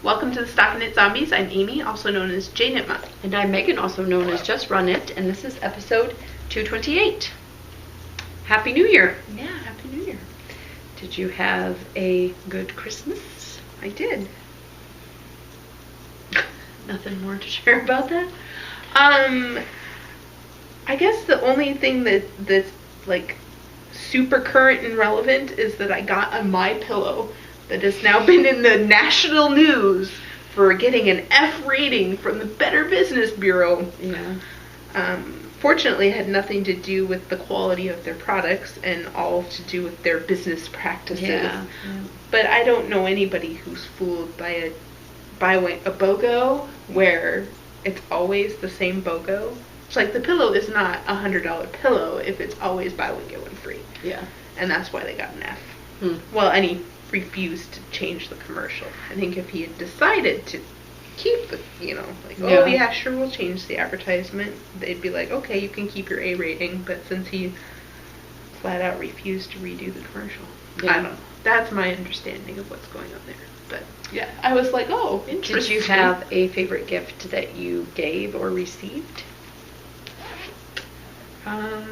Welcome to the Stockinit Zombies. I'm Amy, also known as J-Knitma. And I'm Megan, also known as Just Run It, and this is episode 228. Happy New Year! Yeah, Happy New Year. Did you have a good Christmas? I did. Nothing more to share about that? I guess the only thing that's like super current and relevant is that I got a MyPillow that has now been in the national news for getting an F rating from the Better Business Bureau. Yeah. Fortunately, it had nothing to do with the quality of their products and all to do with their business practices. Yeah. But I don't know anybody who's fooled by a BOGO where it's always the same BOGO. It's like the pillow is not a $100 pillow if it's always buy one get one free. Yeah. And that's why they got an F. Well, and he refused to change the commercial. I think if he had decided to keep the, oh yeah, sure, we'll change the advertisement, they'd be like, okay, you can keep your A rating. But since he flat out refused to redo the commercial, I don't know. That's my understanding of what's going on there. But yeah, I was like, oh, interesting. Did you have a favorite gift that you gave or received? I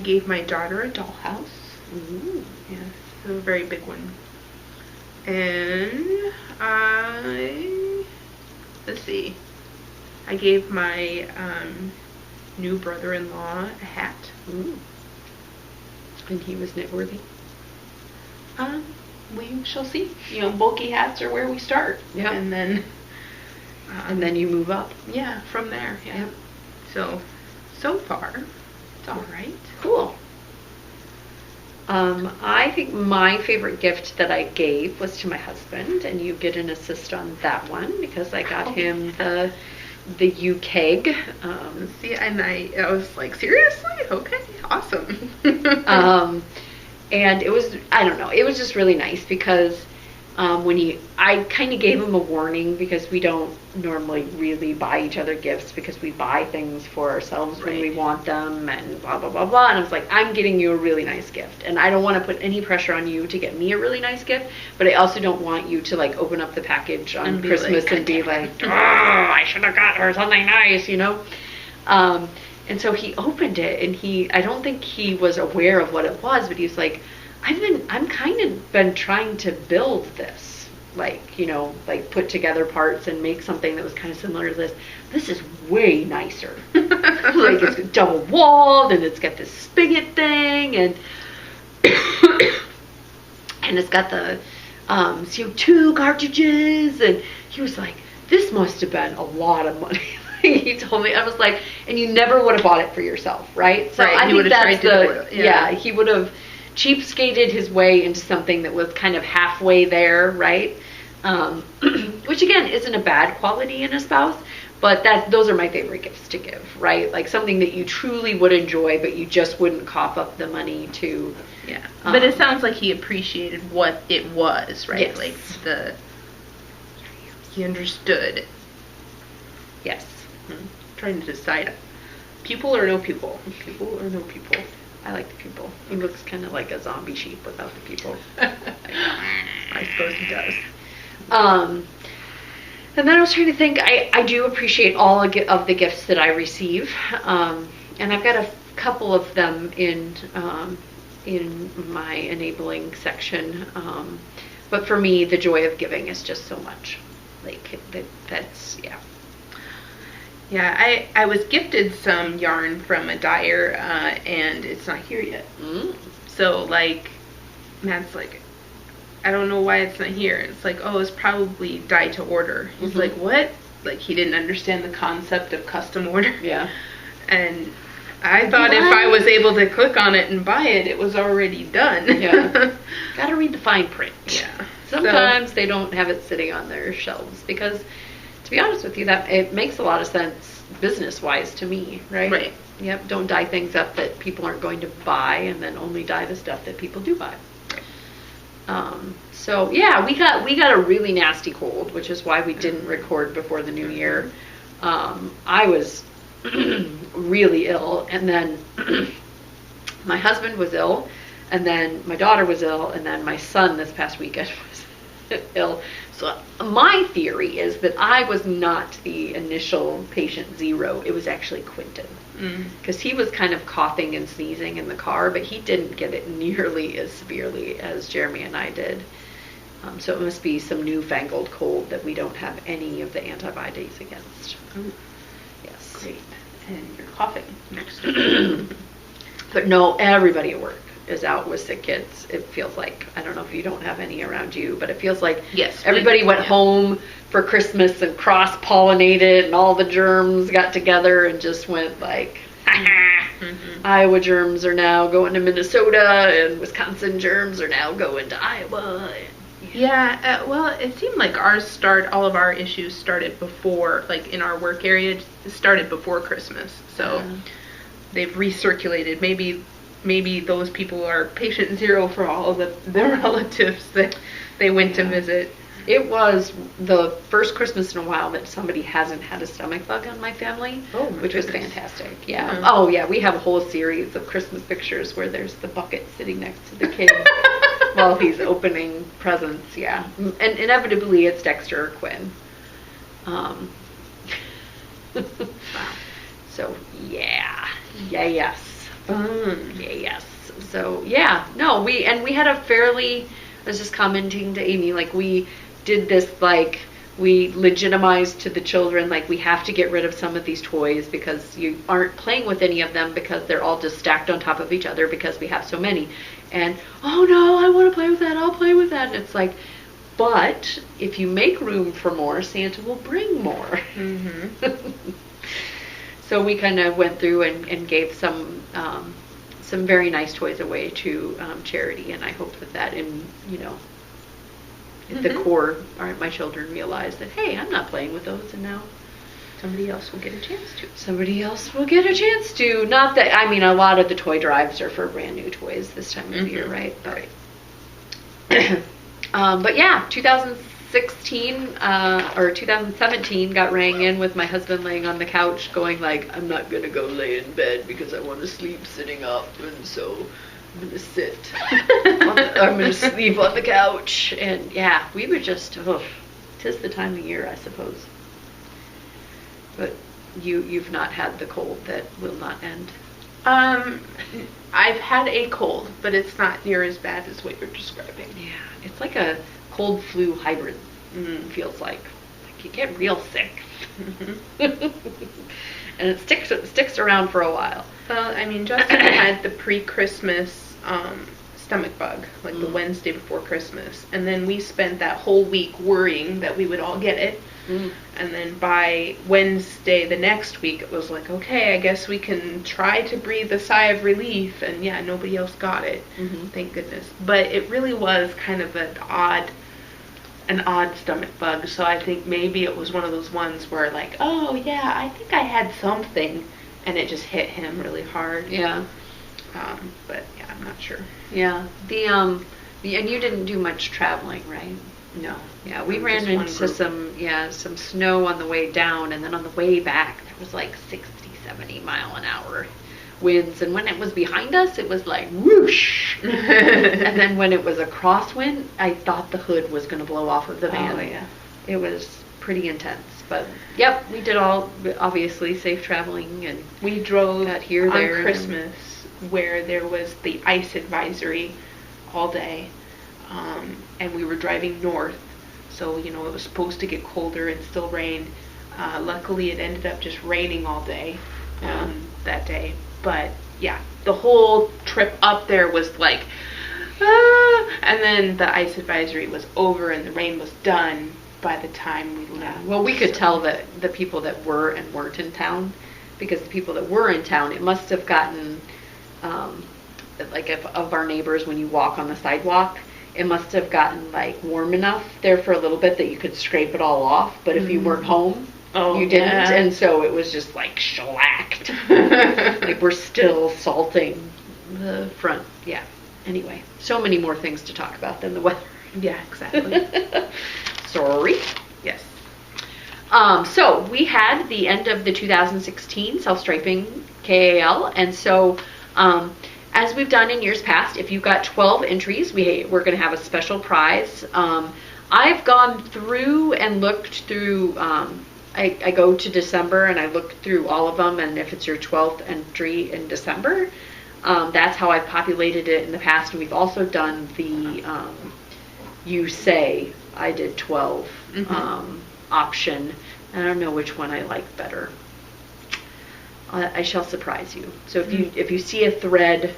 gave my daughter a dollhouse. Ooh. Yeah, a very big one. And I gave my new brother-in-law a hat. Ooh. And he was knit-worthy? We shall see. Bulky hats are where we start. Yeah. And then you move up. Yeah, from there. Yeah. Yep. So far, it's all right. Cool. I think my favorite gift that I gave was to my husband, and you get an assist on that one because I got him the U-Keg. See, and I was like, seriously? Okay, awesome. And it was, I don't know, it was just really nice because I kind of gave him a warning because we don't normally really buy each other gifts because we buy things for ourselves when we want them and blah, blah, blah, blah. And I was like, I'm getting you a really nice gift. And I don't want to put any pressure on you to get me a really nice gift, but I also don't want you to like open up the package on Christmas and be like, oh, I should have got her something nice, And so he opened it and I don't think he was aware of what it was, but he was like, I'm kind of been trying to build this, like put together parts and make something that was kind of similar to this. This is way nicer. Like it's double walled and it's got this spigot thing and and it's got the CO2 cartridges. And he was like, this must have been a lot of money. He told me, I was like, and you never would have bought it for yourself, right? So I think that's he would have cheapskated his way into something that was kind of halfway there, right? Which again isn't a bad quality in a spouse, but those are my favorite gifts to give, right? Like something that you truly would enjoy, but you just wouldn't cough up the money to. Yeah, but it sounds like he appreciated what it was, right? Yes. Like he understood. Yes. Trying to decide, pupil or no pupil? Pupil or no pupil? I like the pupil. He looks kind of like a zombie sheep without the pupil. I suppose he does. And then I was trying to think, I do appreciate all of the gifts that I receive. And I've got a couple of them in my enabling section. But for me, the joy of giving is just so much. Like, that's. Yeah, I was gifted some yarn from a dyer, and it's not here yet. So, like, Matt's like, I don't know why it's not here. And it's like, oh, it's probably dye to order. He's like, what? Like, he didn't understand the concept of custom order. Yeah. And I thought if I was able to click on it and buy it, it was already done. Yeah. Gotta read the fine print. Yeah. Sometimes they don't have it sitting on their shelves because, to be honest with you, that it makes a lot of sense business-wise to me, right? Right. Yep. Don't dye things up that people aren't going to buy, and then only dye the stuff that people do buy. So yeah, we got a really nasty cold, which is why we didn't record before the new year. I was really ill, and then my husband was ill, and then my daughter was ill, and then my son this past weekend ill. So my theory is that I was not the initial patient zero. It was actually Quentin. Because he was kind of coughing and sneezing in the car, but he didn't get it nearly as severely as Jeremy and I did. So it must be some newfangled cold that we don't have any of the antibiotics against. Yes. Great. And you're coughing next to me. But no, everybody at work is out with sick kids. It feels like, I don't know if you don't have any around you, but it feels like everybody went home for Christmas and cross-pollinated, and all the germs got together and just went like, Iowa germs are now going to Minnesota, and Wisconsin germs are now going to Iowa. Well, it seemed like all of our issues started before, like in our work area, it started before Christmas. So they've recirculated. Maybe those people are patient zero for all of the relatives that they went to visit. It was the first Christmas in a while that somebody hasn't had a stomach bug on my family, which was fantastic. Yeah. Oh, yeah. We have a whole series of Christmas pictures where there's the bucket sitting next to the kid while he's opening presents. Yeah. And inevitably it's Dexter or Quinn. So, yeah. Yes. Yes. So, yeah. No, we had a fairly, I was just commenting to Amy, like we did this, like we legitimized to the children, like we have to get rid of some of these toys because you aren't playing with any of them because they're all just stacked on top of each other because we have so many. And, oh no, I want to play with that, I'll play with that. And it's like, but if you make room for more, Santa will bring more. So we kind of went through and gave some very nice toys away to charity, and I hope that in, at the core, my children realize that, hey, I'm not playing with those, and now somebody else will get a chance to. Somebody else will get a chance to. Not that, I mean, a lot of the toy drives are for brand new toys this time of year, right? But, but yeah, 2016 or 2017 got rang in with my husband laying on the couch going like, I'm not going to go lay in bed because I want to sleep sitting up, and so I'm going to sit. I'm going to sleep on the couch. And yeah, we were just, tis the time of year, I suppose. But you've not had the cold that will not end. I've had a cold, but it's not near as bad as what you're describing. Yeah, it's like a cold flu hybrid. Feels like you get real sick. And it sticks around for a while. Well, I mean, Justin had the pre-Christmas stomach bug, like the Wednesday before Christmas, and then we spent that whole week worrying that we would all get it. And then by Wednesday the next week, it was like, okay, I guess we can try to breathe a sigh of relief. And yeah, nobody else got it. Thank goodness. But it really was kind of an odd stomach bug. So I think maybe it was one of those ones where like, oh yeah, I think I had something, and it just hit him really hard. Yeah. But yeah, I'm not sure. Yeah. And you didn't do much traveling, right? No. Yeah, we ran into some snow on the way down, and then on the way back there was like 60, 70 mile an hour winds, and when it was behind us it was like whoosh. And then when it was a crosswind, I thought the hood was going to blow off of the van. Oh yeah. It was pretty intense, but yep, we did all obviously safe traveling, and we drove got here on there Christmas where there was the ice advisory all day. And we were driving north, so it was supposed to get colder and still rain. Luckily, it ended up just raining all day that day. But yeah, the whole trip up there was like, and then the ice advisory was over and the rain was done by the time we left. Well, we could tell that the people that were and weren't in town, because the people that were in town, it must have gotten, like of our neighbors, when you walk on the sidewalk, it must have gotten like warm enough there for a little bit that you could scrape it all off. But if you weren't home, you didn't. Yeah. And so it was just like shellacked. Like we're still salting the front. Yeah. Anyway, so many more things to talk about than the weather. Yeah, exactly. Sorry. Yes. So we had the end of the 2016 self-striping KAL, and so as we've done in years past, if you've got 12 entries, we're going to have a special prize. I've gone through and looked through, I go to December and I look through all of them, and if it's your 12th entry in December, that's how I've populated it in the past. And we've also done the you say I did 12 option. I don't know which one I like better. I shall surprise you. So if you see a thread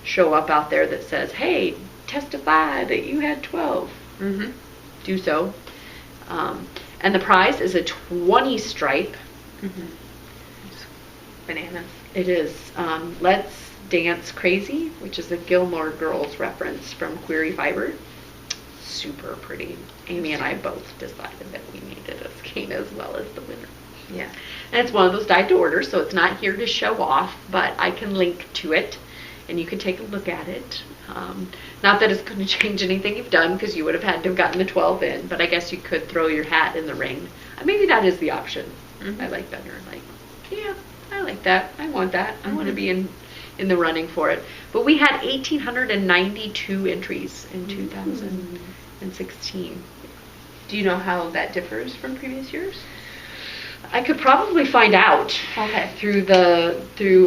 show up out there that says, "Hey, testify that you had 12," do so. And the prize is a 20 stripe. Bananas. It is. Let's Dance Crazy, which is a Gilmore Girls reference from Query Fiber. Super pretty. Amy and I both decided that we needed a skein as well as the winner. Yeah. And it's one of those dyed to order, so it's not here to show off, but I can link to it, and you can take a look at it. Not that it's going to change anything you've done, because you would have had to have gotten the 12 in, but I guess you could throw your hat in the ring. Maybe that is the option. I like better. Like, yeah, I like that. I want that. I want to be in the running for it. But we had 1,892 entries in 2016. Do you know how that differs from previous years? I could probably find out. Okay. Through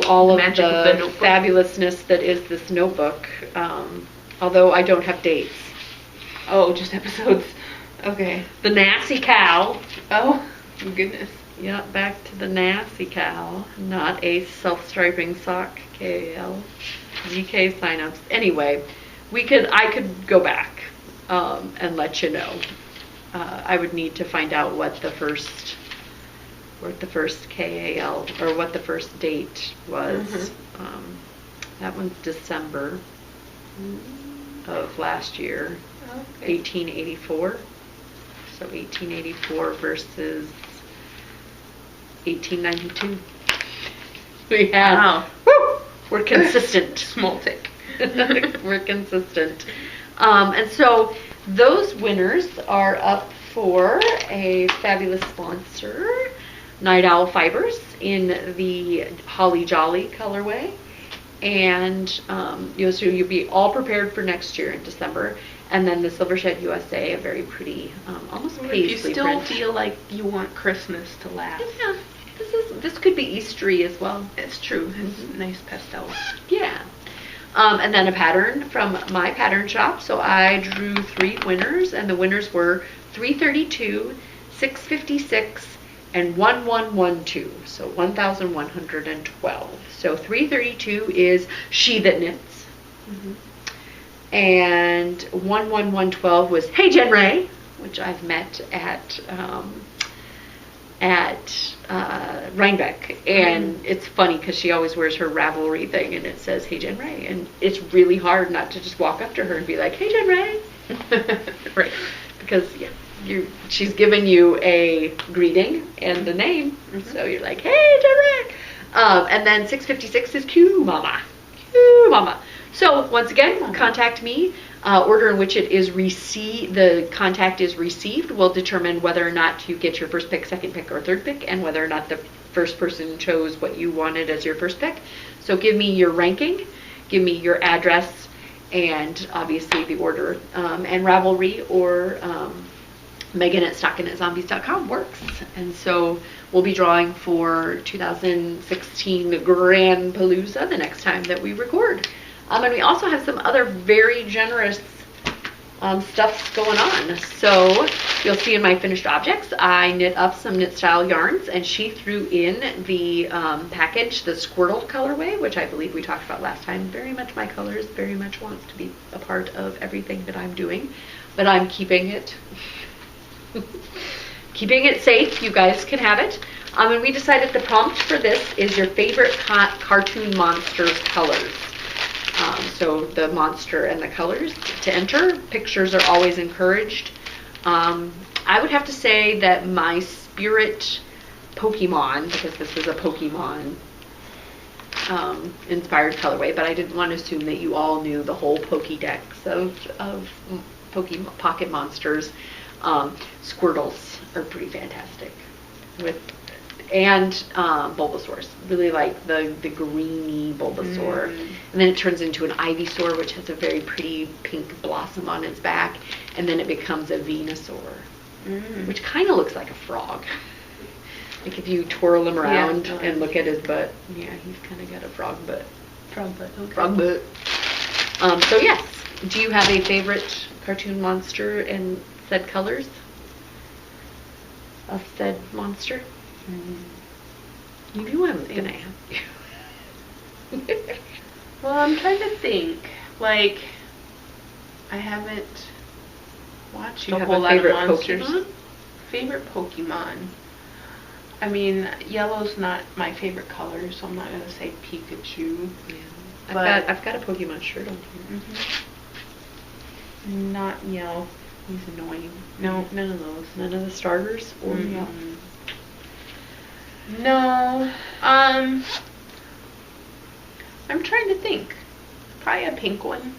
all of the notebook. fabulousness that is this notebook. Although I don't have dates. Oh, just episodes. Okay. The Nasty Cow. Oh, goodness. Yeah, back to the Nasty Cow. Not a self-striping sock. KAL. GK signups. Anyway, I could go back and let you know. I would need to find out what the first KAL or what the first date was. That one's December of last year. Okay. 1884. So 1884 versus 1892. We had. Wow. Woo, we're consistent. Small tick. We're consistent. And so those winners are up for a fabulous sponsor, Night Owl Fibers, in the Holly Jolly colorway. And you'll be all prepared for next year in December. And then the Silver Shed USA, a very pretty, almost paisley print. If you still feel like you want Christmas to last. Yeah, this could be Eastery as well. It's true. It's nice pastels. Yeah. And then a pattern from my pattern shop. So I drew 3 winners, and the winners were 332, 656, and 1112. So 1,112. So 332 is She That Knits. And 11112 was Hey Jen Ray, which I've met at Rhinebeck, and it's funny because she always wears her Ravelry thing and it says Hey Jen Ray, and it's really hard not to just walk up to her and be like, Hey Jen Ray. Right. Because she's given you a greeting and the name, so you're like, Hey Jen Ray. And then 656 is Q Mama. Q Mama. So once again, contact me. Order in which it is the contact is received will determine whether or not you get your first pick, second pick, or third pick, and whether or not the first person chose what you wanted as your first pick. So give me your ranking, give me your address, and obviously the order. And Ravelry or Megan at stockingotzombies.com works. And so we'll be drawing for 2016 Grand Palooza the next time that we record. And we also have some other very generous stuff going on. So you'll see in my finished objects, I knit up some knit style yarns, and she threw in the package, the Squirtle colorway, which I believe we talked about last time. Very much my colors, very much wants to be a part of everything that I'm doing, but I'm keeping it safe. You guys can have it. And we decided the prompt for this is your favorite cartoon monsters colors. So the monster and the colors to enter. Pictures are always encouraged. I would have to say that my spirit Pokemon, because this is a Pokemon inspired colorway, but I didn't want to assume that you all knew the whole Pokédex of Pokemon Pocket Monsters. Squirtles are pretty fantastic with and Bulbasaurs. Really like the greeny Bulbasaur. And then it turns into an Ivysaur, which has a very pretty pink blossom on its back. And then it becomes a Venusaur, which kind of looks like a frog. Like if you twirl him around and look at his butt, yeah, he's kind of got a frog butt. Frog butt. Okay. Frog butt. So yes, do you have a favorite cartoon monster in said colors of said monster? You knew I was gonna ask you. Well, I'm trying to think. Like, I haven't watched a whole lot of monsters. Pokemon? Favorite Pokemon? I mean, yellow's not my favorite color, so I'm not gonna say Pikachu. Yeah. I've got a Pokemon shirt on here. Not yellow. He's annoying. No, none of those. None of the starters or yellow. No. I'm trying to think. Probably a pink one.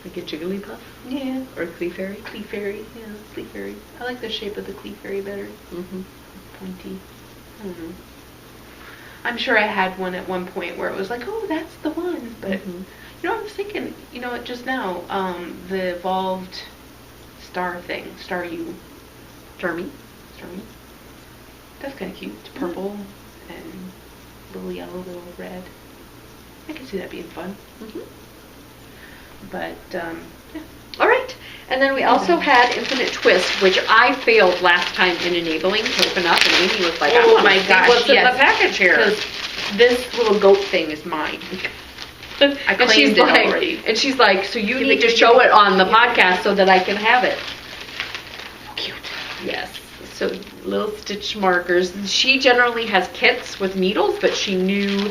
Like a Jigglypuff? Yeah. Or a Clefairy? Clefairy, yeah, Clefairy. I like the shape of the Clefairy better. Pointy. I don't know. I'm sure I had one at one point where it was like, oh, that's the one. But, you know, I was thinking, you know, just now, the evolved star thing, Staryu. Starmie. That's kind of cute. It's purple and little yellow, little red. I can see that being fun. But, yeah. All right. And then we also had Infinite Twist, which I failed last time in enabling to open up, and Amy was like, oh my gosh, what's in the package here? Because this little goat thing is mine. I claimed it already. And she's like, so you need to show it on the podcast so that I can have it. Cute. Yes. So little stitch markers. She generally has kits with needles, but she knew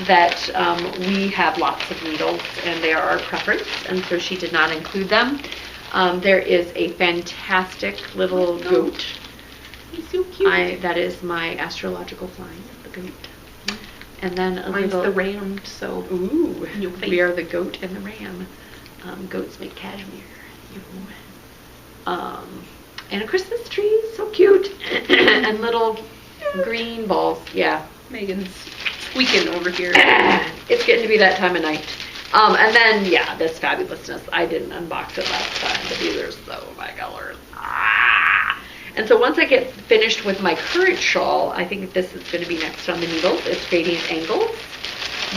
that we have lots of needles and they are our preference, and so she did not include them. There is a fantastic little goat. He's so cute. That is my astrological sign, the goat. And then mine's the ram, so ooh, we are the goat and the ram. Goats make cashmere. And a Christmas tree, so cute. And little green balls, yeah. Megan's squeaking over here. It's getting to be that time of night. And then, yeah, this fabulousness. I didn't unbox it last time, but these are so my colors. And so once I get finished with my current shawl, I think this is going to be next on the needles. It's Radiant Angles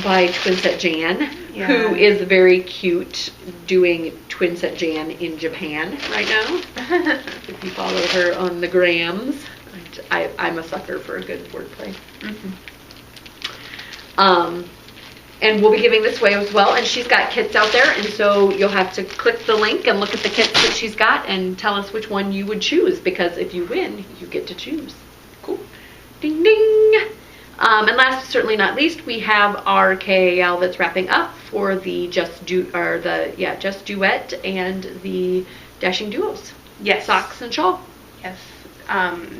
by Twinset Jan, who is very cute doing Twinset Jan in Japan right now. If you follow her on the grams, I'm a sucker for a good wordplay. And we'll be giving this away as well, and she's got kits out there, and so you'll have to click the link and look at the kits that she's got and tell us which one you would choose, because if you win, you get to choose. Cool. Ding ding. And last but certainly not least, we have our KAL that's wrapping up for the Just Duet and the Dashing Duos. Yes. Socks and shawl. Yes.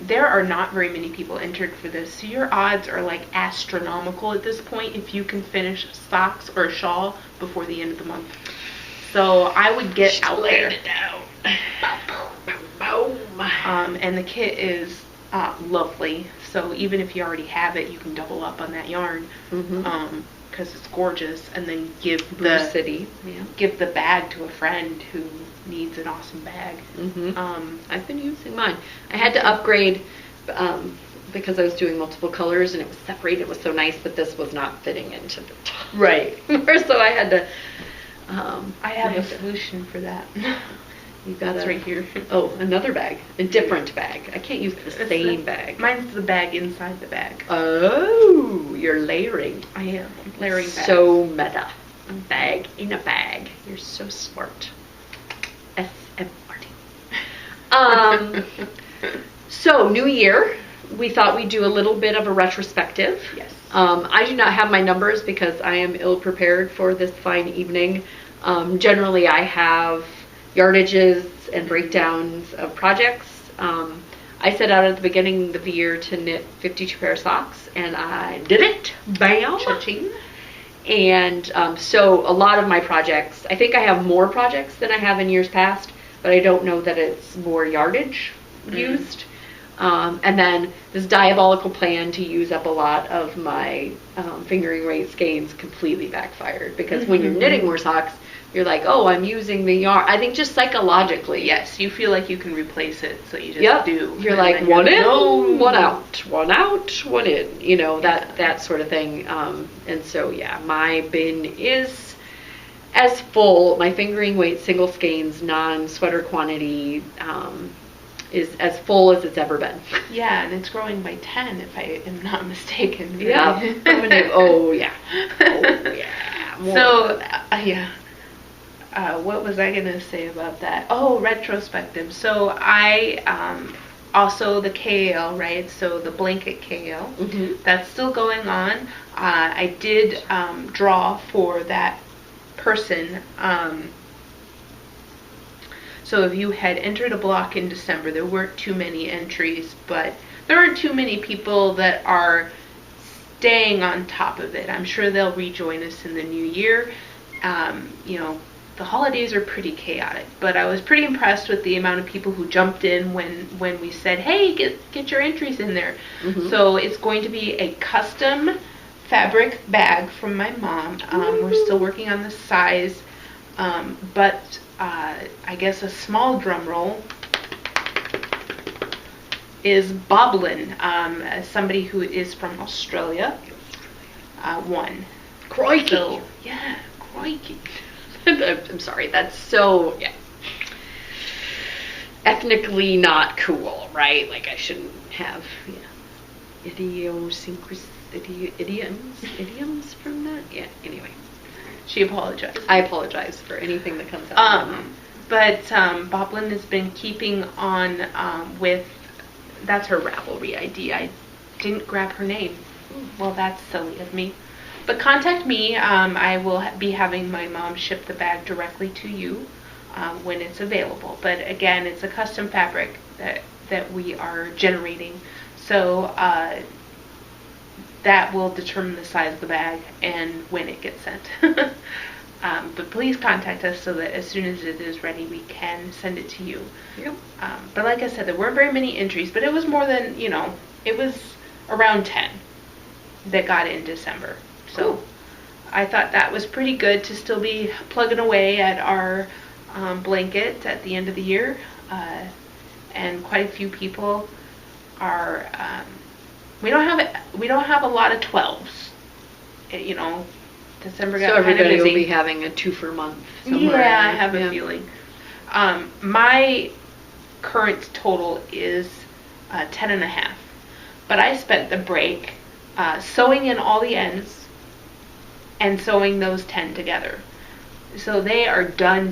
There are not very many people entered for this, so your odds are like astronomical at this point if you can finish socks or a shawl before the end of the month. So I would get out there. It down. And the kit is lovely. So even if you already have it, you can double up on that yarn because it's gorgeous, and then give the bag to a friend who needs an awesome bag. I've been using mine. I had to upgrade because I was doing multiple colors and it was separated. It was so nice, but this was not fitting into the top. Right. So I had to. I have a solution for that. You've got it's right here. Oh, another bag. A different bag. I can't use the same bag. Mine's the bag inside the bag. Oh, you're layering. I am. Layering bags. So meta. A bag in a bag. You're so smart. SMRT. So, new year. We thought we'd do a little bit of a retrospective. Yes. I do not have my numbers because I am ill prepared for this fine evening. Generally, I have yardages and breakdowns of projects. I set out at the beginning of the year to knit 52 pair of socks, and I did it. Bam! Cha-ching. And so a lot of my projects, I think I have more projects than I have in years past, but I don't know that it's more yardage used. And then this diabolical plan to use up a lot of my fingering weight skeins completely backfired, because when you're knitting more socks, you're like, oh, I'm using the yarn. I think just psychologically. Yes, you feel like you can replace it, so you just do. You're like, one in, one out, one out, one in. You know, that sort of thing. And so, yeah, my bin is as full. My fingering weight single skeins, non-sweater quantity, is as full as it's ever been. Yeah, and it's growing by 10, if I am not mistaken. Yeah. Oh, yeah. Oh, yeah. More. So, yeah. What was I going to say about that? Oh, retrospective. So I, also the KAL, right? So the blanket KAL, that's still going on. I did draw for that person. So if you had entered a block in December, there weren't too many entries, but there aren't too many people that are staying on top of it. I'm sure they'll rejoin us in the new year. You know, the holidays are pretty chaotic, but I was pretty impressed with the amount of people who jumped in when we said, hey, get your entries in there. So it's going to be a custom fabric bag from my mom. We're still working on the size, but I guess a small drum roll is Boblin, somebody who is from Australia, won. Crikey. So, yeah, crikey. I'm sorry, that's so, yeah, ethnically not cool, right? Like, I shouldn't have, idioms from that? Yeah, anyway. She apologized. I apologize for anything that comes out of my mouth. But Boblin has been keeping on with, that's her Ravelry ID. I didn't grab her name. Well, that's silly of me. But contact me. I will be having my mom ship the bag directly to you when it's available. But again, it's a custom fabric that we are generating. So that will determine the size of the bag and when it gets sent. But please contact us so that as soon as it is ready, we can send it to you. Yep. But like I said, there weren't very many entries, but it was more than, it was around 10 that got in December. So cool. I thought that was pretty good to still be plugging away at our blanket at the end of the year. And quite a few people are, we don't have a lot of 12s. December got kind of busy. So everybody will be having a 2-for-month somewhere. Yeah, I have a feeling. My current total is 10.5. But I spent the break sewing in all the ends and sewing those 10 together. So they are done.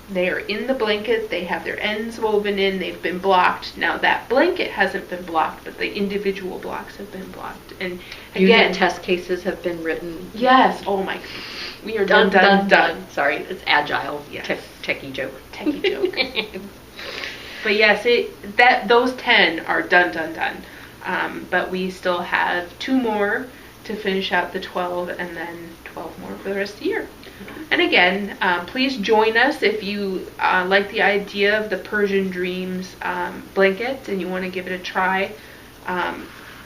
They are in the blanket. They have their ends woven in. They've been blocked. Now that blanket hasn't been blocked, but the individual blocks have been blocked. And again, test cases have been written. Yes. Oh my. We are done. Sorry, it's agile. Yes. Techie joke. But yes, those 10 are done. But we still have 2 more to finish out the 12, and then 12 more for the rest of the year. And again, please join us if you like the idea of the Persian Dreams blanket and you want to give it a try.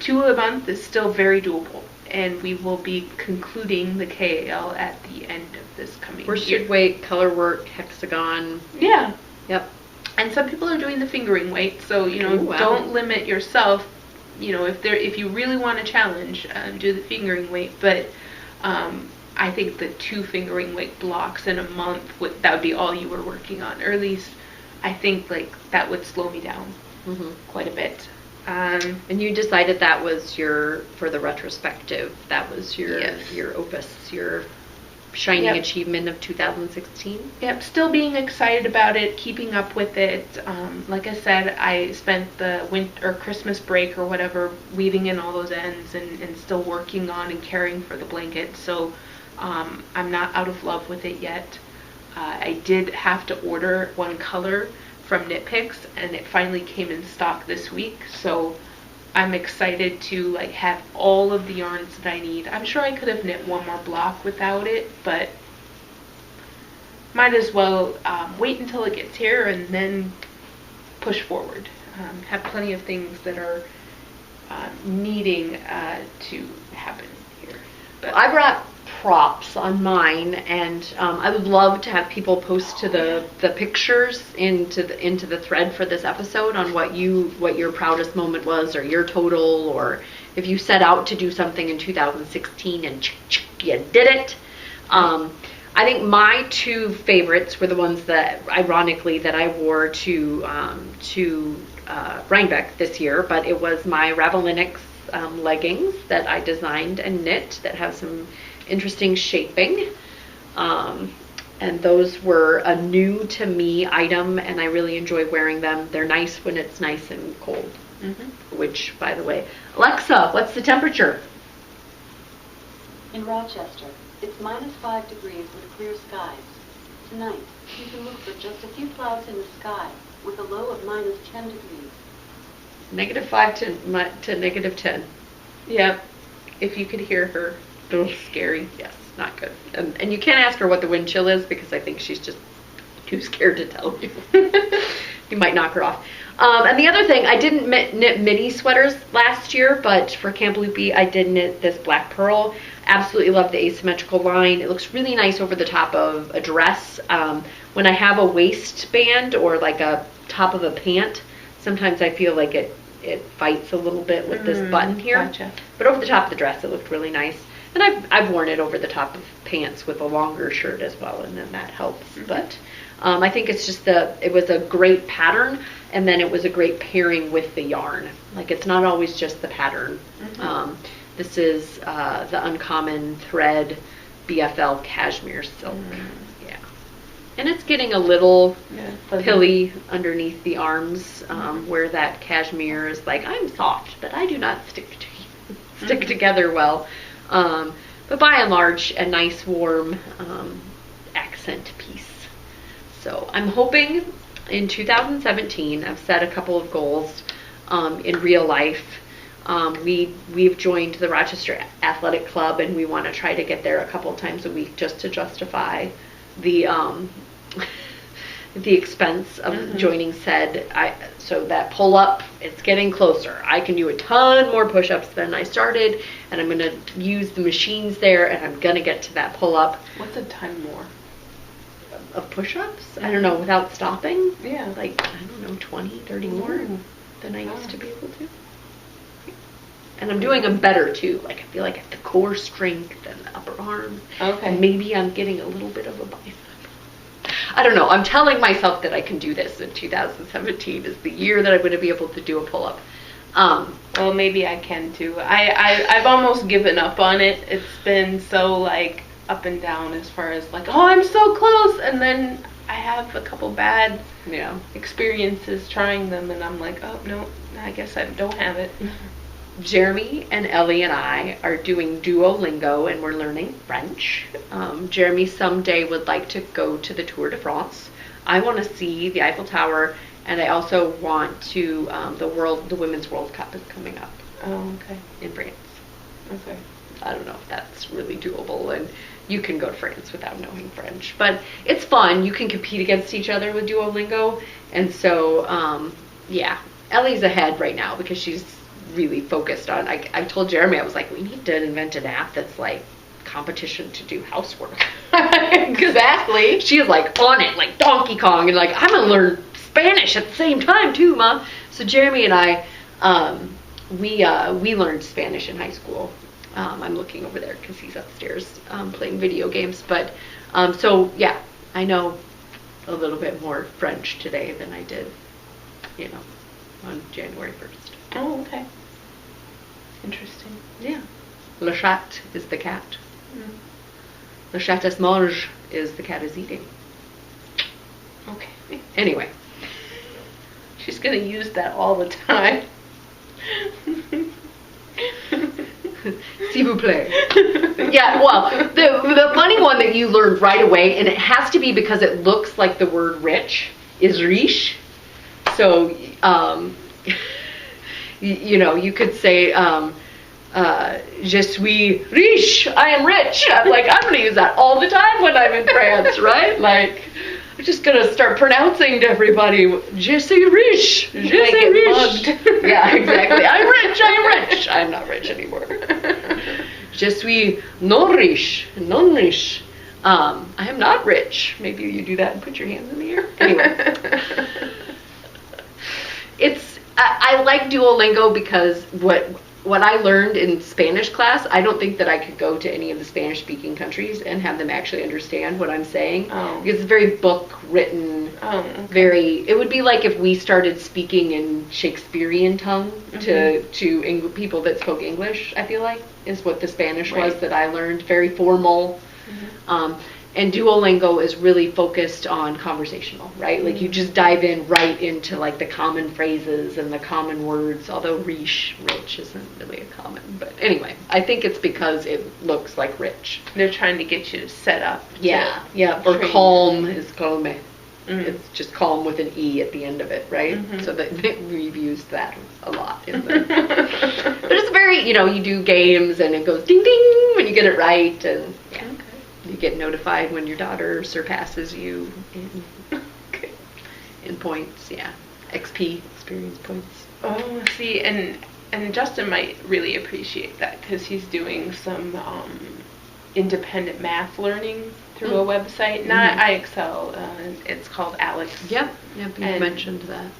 2 a month is still very doable, and we will be concluding the KAL at the end of this coming year. Worsted weight, color work, hexagon. Yeah. Yep. And some people are doing the fingering weight, so Ooh, wow. Don't limit yourself. If you really want a challenge, do the fingering weight. But I think the 2 fingering weight blocks in a month that would be all you were working on, or at least I think that would slow me down quite a bit. And you decided that was for the retrospective. That was your opus, your shining achievement of 2016. Yep, still being excited about it, keeping up with it. Like I said, I spent the winter or Christmas break or whatever weaving in all those ends and still working on and caring for the blanket. So I'm not out of love with it yet. I did have to order 1 color from Knit Picks, and it finally came in stock this week. So I'm excited to have all of the yarns that I need. I'm sure I could have knit 1 more block without it, but might as well wait until it gets here and then push forward. have plenty of things that are needing to happen here. But I brought props on mine, and I would love to have people post to the pictures into the thread for this episode on what your proudest moment was, or your total, or if you set out to do something in 2016 and you did it. I think my two favorites were the ones that, ironically, that I wore to Rhinebeck this year, but it was my Ravelinix leggings that I designed and knit that have some interesting shaping. And those were a new to me item, and I really enjoy wearing them. They're nice when it's nice and cold. Mm-hmm. Which, by the way, Alexa, what's the temperature? In Rochester, it's -5 degrees with clear skies. Tonight, you can look for just a few clouds in the sky with a low of -10 degrees. -5 to -10. Yep. If you could hear her. Ugh, scary. Yes, not good. And you can't ask her what the wind chill is, because I think she's just too scared to tell you. You might knock her off. And the other thing, I didn't knit mini sweaters last year, but for Camp Loopy, I did knit this black pearl. Absolutely love the asymmetrical line. It looks really nice over the top of a dress. When I have a waistband or like a top of a pant, sometimes I feel like it fights a little bit with this button here. Gotcha. But over the top of the dress, it looked really nice. And I've worn it over the top of pants with a longer shirt as well, and then that helps. Mm-hmm. But I think it's just it was a great pattern, and then it was a great pairing with the yarn. Like, it's not always just the pattern. Mm-hmm. This is the Uncommon Thread BFL Cashmere Silk. Yeah. And it's getting a little pilly underneath the arms, where that cashmere is like, I'm soft, but I do not stick together well. But by and large, a nice warm accent piece. So I'm hoping in 2017, I've set a couple of goals in real life. We've joined the Rochester Athletic Club, and we want to try to get there a couple times a week just to justify the expense of joining said. So that pull up, it's getting closer. I can do a ton more push-ups than I started, and I'm going to use the machines there, and I'm going to get to that pull up. What's a ton more? Of push-ups? I don't know, without stopping? Yeah. Like, I don't know, 20, 30 more than I used to be able to. And I'm doing them better, too. Like, I feel like I have the core strength and the upper arm. Okay. And maybe I'm getting a little bit of a bicep. I don't know. I'm telling myself that I can do this in 2017 is the year that I'm going to be able to do a pull-up. Well, maybe I can, too. I've almost given up on it. It's been so, like, up and down as far as, like, oh, I'm so close. And then I have a couple bad experiences trying them, and I'm like, oh, no, I guess I don't have it. Jeremy and Ellie and I are doing Duolingo, and we're learning French. Jeremy someday would like to go to the Tour de France. I want to see the Eiffel Tower, and I also want to, the Women's World Cup is coming up. Oh, okay. In France. Okay. I don't know if that's really doable, and you can go to France without knowing French. But it's fun. You can compete against each other with Duolingo, and so, Ellie's ahead right now because she's really focused on, I told Jeremy, I was like, we need to invent an app that's like competition to do housework. Exactly. She is like on it, like Donkey Kong, and like, I'm gonna learn Spanish at the same time too, Mom. So Jeremy and I, we learned Spanish in high school. I'm looking over there because he's upstairs playing video games. But so yeah, I know a little bit more French today than I did, on January 1st. Oh, okay. Interesting. Yeah. Le chat is the cat. Le chat est mange is the cat is eating. Okay. Anyway. She's going to use that all the time. S'il vous plaît. Yeah, well, the funny one that you learned right away, and it has to be because it looks like the word rich, is riche. So, you could say, je suis riche, I am rich. I'm going to use that all the time when I'm in France, right? Like, We're just gonna start pronouncing to everybody, je suis riche, je suis riche. Yeah, exactly. I'm rich. I'm not rich anymore. Je suis non riche, non riche. I am not rich. Maybe you do that and put your hands in the air. Anyway. I like Duolingo because what I learned in Spanish class, I don't think that I could go to any of the Spanish-speaking countries and have them actually understand what I'm saying. Oh. Because it's very book-written, okay. it would be like if we started speaking in Shakespearean tongue to people that spoke English, I feel like, is what the Spanish was that I learned, very formal. And Duolingo is really focused on conversational, right? Like you just dive in right into like the common phrases and the common words, although rich isn't really a common. But anyway, I think it's because it looks like rich. They're trying to get you to set up. Yeah. Or calm is calme. It's just calm with an E at the end of it, right? So that we've used that a lot. But it's very, you do games and it goes ding ding when you get it right, and you get notified when your daughter surpasses you in points. XP, experience points. Oh, see, and Justin might really appreciate that because he's doing some independent math learning through a website, not IXL. It's called Alex. Yep, you mentioned that.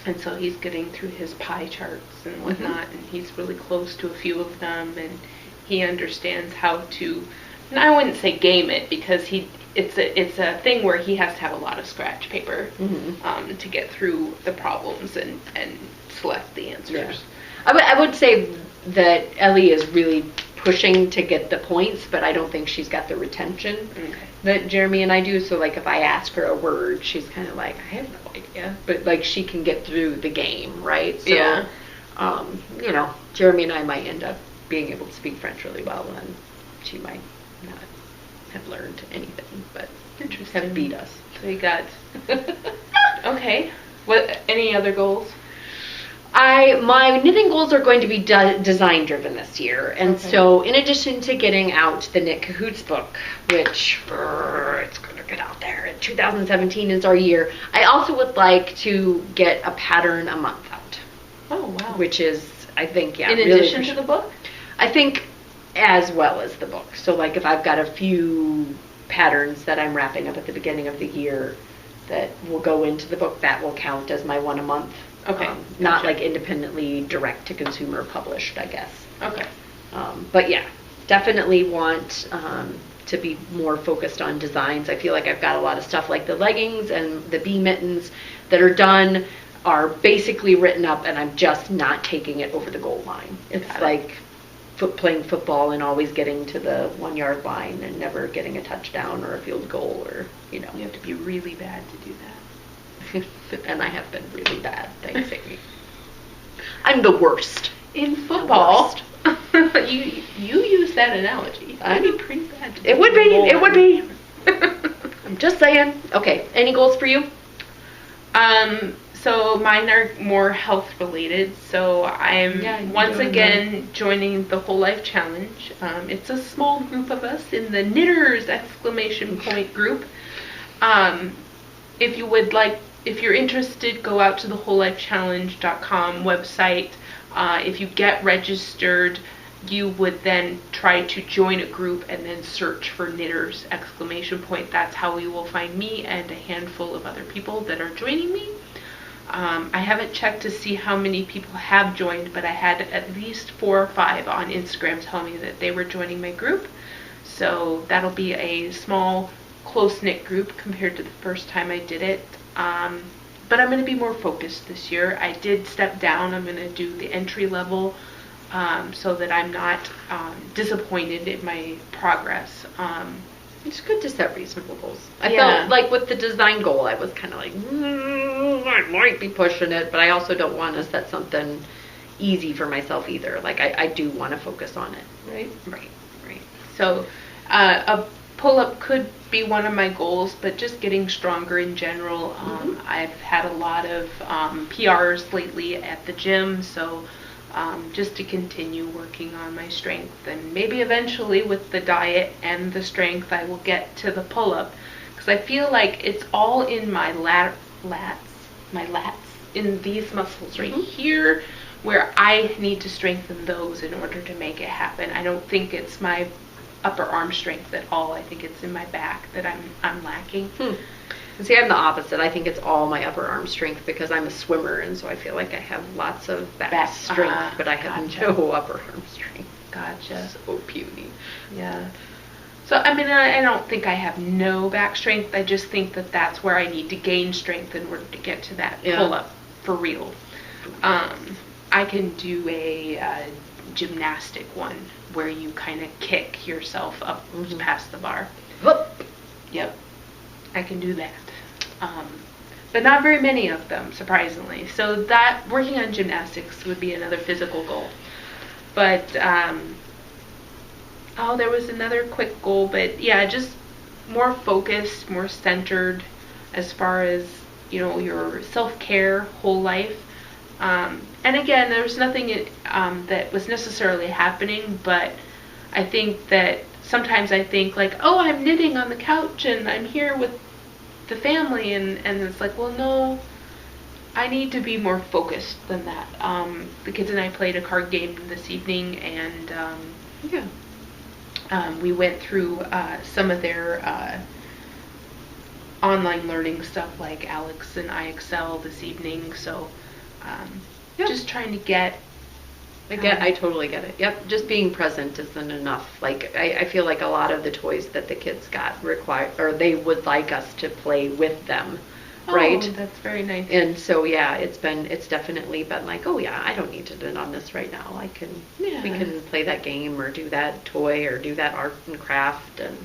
And so he's getting through his pie charts and whatnot, and he's really close to a few of them, and he understands how to. And I wouldn't say game it because it's a thing where he has to have a lot of scratch paper to get through the problems and select the answers. Yeah. I would say that Ellie is really pushing to get the points, but I don't think she's got the retention that Jeremy and I do. So like if I ask her a word, she's kind of like, I have no idea, but like she can get through the game, right? So, Jeremy and I might end up being able to speak French really well, and she might not have learned anything, but have beat us. So you got okay. What? Any other goals? My knitting goals are going to be design driven this year, and so in addition to getting out the Knit Cahoots book, which it's going to get out there, in 2017 is our year, I also would like to get a pattern a month out. Oh wow! Which is, I think, in addition to the book, I think, as well as the book. So like if I've got a few patterns that I'm wrapping up at the beginning of the year that will go into the book, that will count as my one a month. Okay. Not like independently direct to consumer published, I guess. Okay. But yeah, definitely want to be more focused on designs. I feel like I've got a lot of stuff like the leggings and the bee mittens that are done, are basically written up, and I'm just not taking it over the goal line. It's like playing football and always getting to the 1 yard line and never getting a touchdown or a field goal, or You have to be really bad to do that. And I have been really bad, thanks Amy. I'm the worst. In football, you use that analogy. I'd be pretty bad. It would be. I'm just saying. Okay, any goals for you? So mine are more health related. So I'm once again joining the Whole Life Challenge. It's a small group of us in the Knitters ! Group. If you're interested, go out to the wholelifechallenge.com website. If you get registered, you would then try to join a group and then search for Knitters ! That's how you will find me and a handful of other people that are joining me. I haven't checked to see how many people have joined, but I had at least 4 or 5 on Instagram tell me that they were joining my group. So that'll be a small, close-knit group compared to the first time I did it. But I'm going to be more focused this year. I did step down. I'm going to do the entry level so that I'm not disappointed in my progress. It's good to set reasonable goals. I felt like with the design goal, I was kind of like, I might be pushing it, but I also don't want to set something easy for myself either. Like I do want to focus on it. Right. So a pull-up could be one of my goals, but just getting stronger in general. I've had a lot of PRs lately at the gym, so just to continue working on my strength, and maybe eventually with the diet and the strength I will get to the pull-up, because I feel like it's all in my lats, in these muscles right here, where I need to strengthen those in order to make it happen. I don't think it's my upper arm strength at all. I think it's in my back that I'm lacking. See, I'm the opposite. I think it's all my upper arm strength because I'm a swimmer, and so I feel like I have lots of back strength, but I have no upper arm strength. Gotcha. So puny. Yeah. So, I mean, I don't think I have no back strength. I just think that that's where I need to gain strength in order to get to that pull-up for real. I can do a gymnastic one where you kind of kick yourself up past the bar. Whoop. Yep. I can do that. But not very many of them, surprisingly. So that working on gymnastics would be another physical goal. But, there was another quick goal, but yeah, just more focused, more centered as far as, your self-care, whole life. And again, there was nothing that was necessarily happening, but I think that sometimes I think like, I'm knitting on the couch and I'm here with the family, and it's like, well, no, I need to be more focused than that. The kids and I played a card game this evening, and we went through some of their online learning stuff like Alex and IXL this evening, so just trying to get I totally get it. Yep, just being present isn't enough. Like I feel like a lot of the toys that the kids got require, or they would like us to play with them, right? That's very nice. And so it's definitely been like, I don't need to knit on this right now. We can play that game or do that toy or do that art and craft, and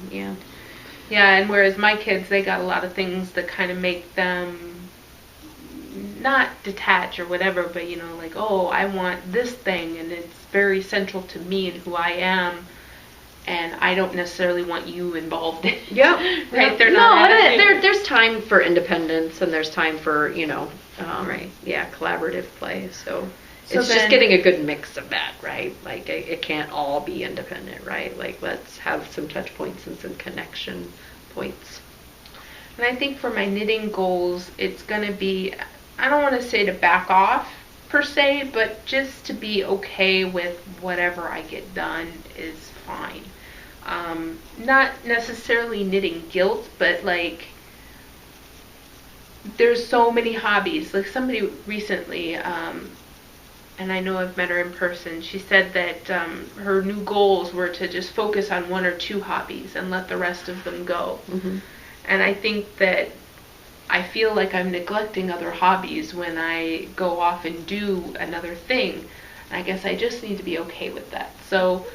Yeah, and whereas my kids, they got a lot of things that kind of make them not detach or whatever, but like, I want this thing, and it's very central to me and who I am, and I don't necessarily want you involved in it. Yep. Right? They're not. There's time for independence, and there's time for collaborative play. So it's just getting a good mix of that, right? Like it can't all be independent, right? Like let's have some touch points and some connection points. And I think for my knitting goals, it's going to be, I don't want to say to back off per se, but just to be okay with whatever I get done is fine. Not necessarily knitting guilt, but like there's so many hobbies. Like somebody recently, and I know I've met her in person, she said that her new goals were to just focus on one or two hobbies and let the rest of them go. And I think that I feel like I'm neglecting other hobbies when I go off and do another thing. And I guess I just need to be okay with that. So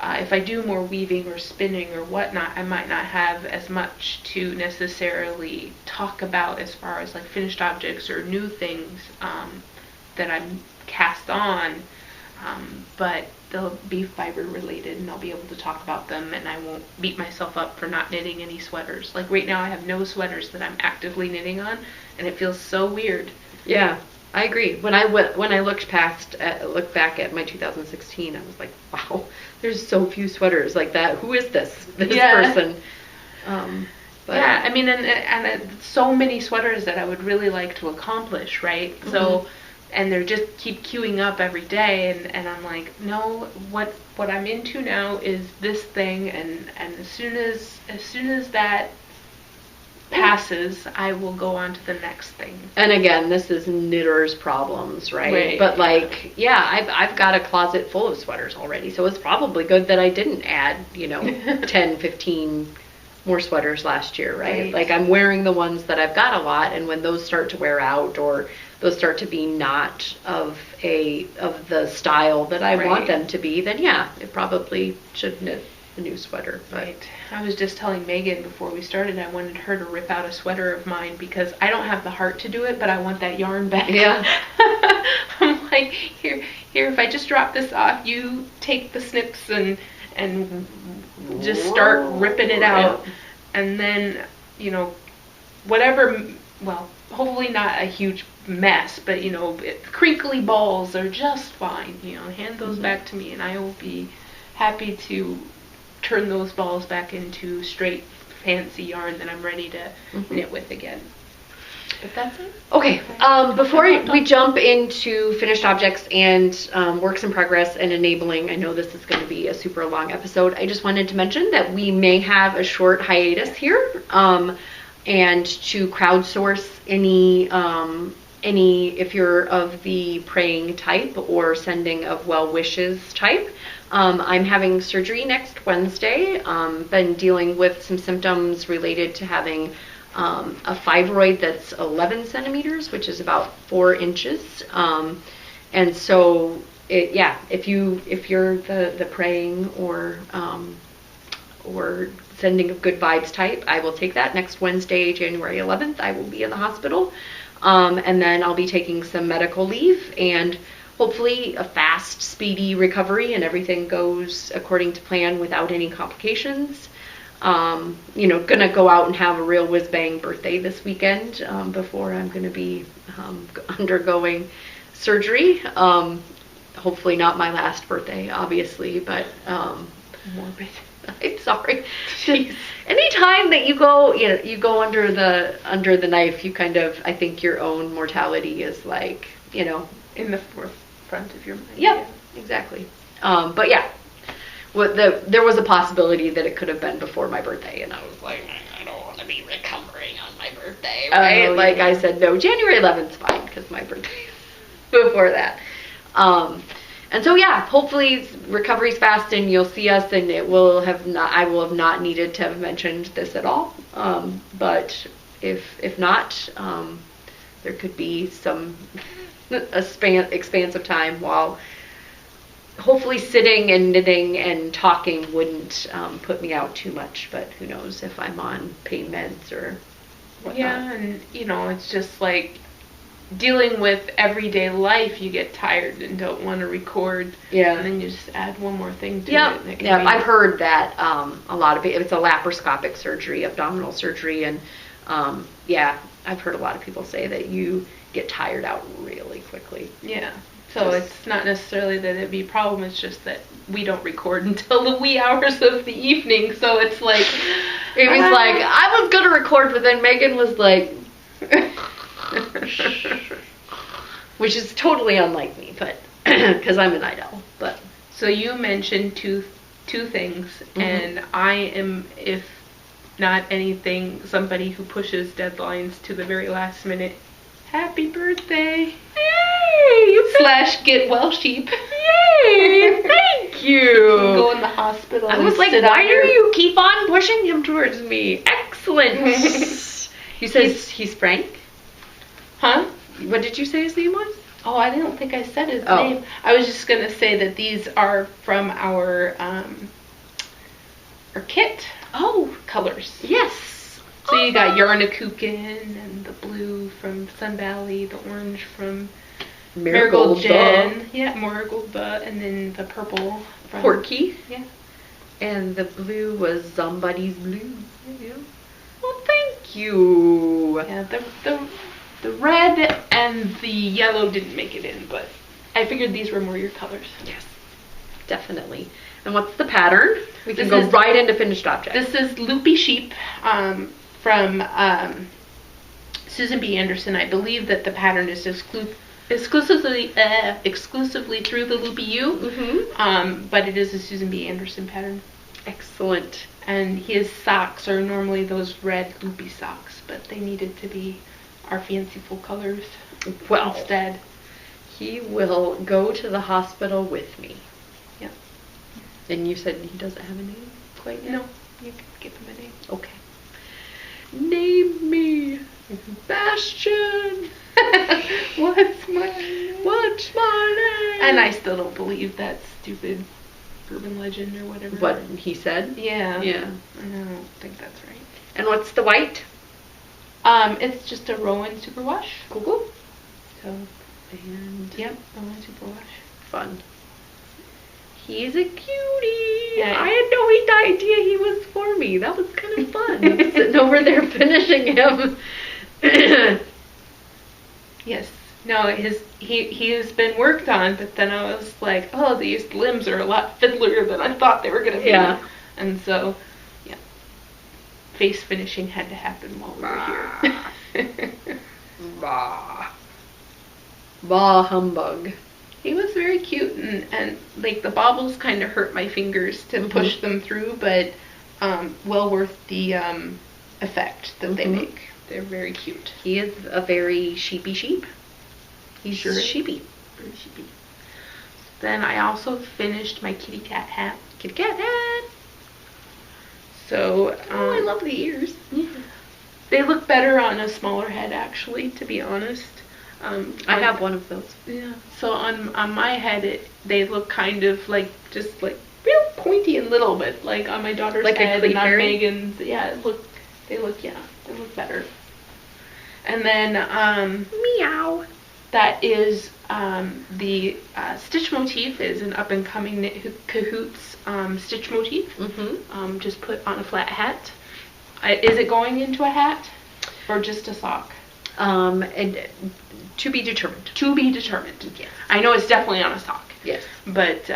if I do more weaving or spinning or whatnot, I might not have as much to necessarily talk about as far as like finished objects or new things that I'm cast on. But they'll be fiber related, and I'll be able to talk about them, and I won't beat myself up for not knitting any sweaters. Like right now I have no sweaters that I'm actively knitting on, and it feels so weird. Yeah, I agree. When I looked back at my 2016, I was like, wow, there's so few sweaters like that. Who is this person? Yeah, I mean, and so many sweaters that I would really like to accomplish, right? So. And they're just keep queuing up every day, and I'm like, no, what I'm into now is this thing, and as soon as that passes, I will go on to the next thing. And again, this is knitters' problems, right? But like, I've got a closet full of sweaters already, so it's probably good that I didn't add 10, 15 more sweaters last year, right? Like I'm wearing the ones that I've got a lot, and when those start to wear out or those start to be not of the style that I want them to be, then it probably should knit a new sweater. But I was just telling Megan before we started, I wanted her to rip out a sweater of mine because I don't have the heart to do it, but I want that yarn back. Yeah. I'm like, here, if I just drop this off, you take the snips and just start ripping it out, and then whatever. Well, hopefully not a huge mess, but crinkly balls are just fine. Hand those back to me, and I will be happy to turn those balls back into straight fancy yarn that I'm ready to knit with again. But that's it. Okay, before we jump into finished objects and works in progress and enabling, I know this is going to be a super long episode. I just wanted to mention that we may have a short hiatus here, and to crowdsource any if you're of the praying type or sending of well wishes type. I'm having surgery next Wednesday. Been dealing with some symptoms related to having a fibroid that's 11 centimeters, which is about 4 inches. And so, if you're the praying or sending of good vibes type, I will take that next Wednesday, January 11th. I will be in the hospital. And then I'll be taking some medical leave and hopefully a fast, speedy recovery and everything goes according to plan without any complications. Gonna go out and have a real whiz-bang birthday this weekend before I'm gonna be undergoing surgery. Hopefully not my last birthday, obviously, but morbid. I'm sorry. Anytime that you go under the knife, you kind of, I think your own mortality is like, in the forefront of your mind. Yep, yeah. Exactly. But yeah. There was a possibility that it could have been before my birthday, and I was like, I don't want to be recovering on my birthday, right? I said, no, January 11th is fine, because my birthday is before that. And so, hopefully recovery's fast, and you'll see us, and I will have not needed to have mentioned this at all. But if not, there could be some expansive time while hopefully sitting and knitting and talking wouldn't put me out too much, but who knows if I'm on pain meds or whatnot. Yeah, and it's just like dealing with everyday life, you get tired and don't want to record. Yeah. And then you just add one more thing to it. Yeah, I've heard that a lot of it's a laparoscopic surgery, abdominal surgery, and I've heard a lot of people say that you get tired out really quickly. Yeah. So it's not necessarily that it'd be a problem, it's just that we don't record until the wee hours of the evening, so it's like... It was like, I was going to record, but then Megan was like... Which is totally unlike me, but... Because I'm a night owl, but... So you mentioned two things, and I am, if not anything, somebody who pushes deadlines to the very last minute. Happy birthday! / get well sheep. Yay! Thank you. You can go in the hospital. I was like, why do you keep on pushing him towards me? Excellent. You said he's Frank? Huh? What did you say his name was? Oh, I didn't think I said his name. I was just gonna say that these are from our kit. Colors. Yes. So you got Yarnakukin and the blue from Sun Valley, the orange from Marigold Jen. Yeah, Marigold and then the purple from Porky. Yeah. And the blue was Somebody's Blue. Yeah. Well, thank you. Yeah, the red and the yellow didn't make it in, but I figured these were more your colors. Yes, definitely. And what's the pattern? We can go right into finished objects. This is Loopy Sheep from Susan B. Anderson. I believe that the pattern is exclusively through the Loopy U, but it is a Susan B. Anderson pattern. Excellent. And his socks are normally those red loopy socks, but they needed to be our fanciful colors instead. He will go to the hospital with me. Yeah. And you said he doesn't have a name quite yet? No, you can give him a name. Okay. Name me Bastion. What's my name? What's my name? And I still don't believe that stupid urban legend or whatever. What he said? Yeah. Yeah. I don't think that's right. And what's the white? It's just a Rowan superwash. Cool. So, and yep, Rowan superwash. Fun. He's a cutie. Yeah. I had no idea he was for me. That was kind of fun. Sitting over there finishing him. Yes. No, he has been worked on, but then I was like, oh, these limbs are a lot fiddlier than I thought they were going to be. Yeah. And so, yeah. face finishing had to happen while we were here. Bah. Bah humbug. He was very cute, and like the baubles kind of hurt my fingers to push them through, but well worth the effect that they make. They're very cute. He is a very sheepy sheep. He's Sure is. sheepy. Very sheepy. Then I also finished my kitty cat hat. Kitty cat hat. So I love the ears. Yeah. They look better on a smaller head, actually, to be honest. I have one of those. Yeah. So on my head, they look kind of like just like real pointy and little bit, like on my daughter's like head a and on fairy? Megan's. Yeah, they look better. And then Meow. that is the stitch motif is an up and coming Knit Cahoots stitch motif. Just put on a flat hat. Is it going into a hat or just a sock? And to be determined. To be determined. Yes. I know it's definitely on a sock. Yes. But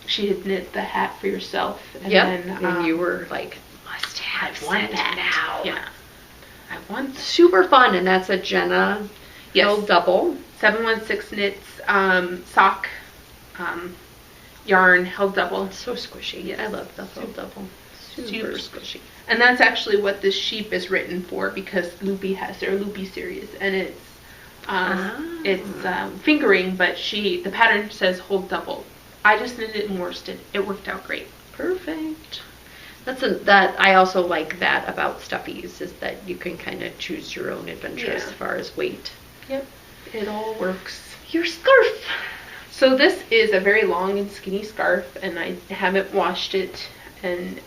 she had knit the hat for yourself. And Yep. then And you were like, must have want set that now. Yeah. I want Super fun, and that's a Jenna Hill double. 716 knits sock yarn held double. So squishy. Yes. I love the Hill double. Super squishy. And that's actually what this sheep is written for, because Loopy has their Loopy series, and it's fingering, but the pattern says hold double. I just knitted it and worsted. It worked out great. Perfect. That I also like that about stuffies, is that you can kind of choose your own adventure as far as weight. Yep, it all works. Your scarf. So this is a very long and skinny scarf, and I haven't washed it and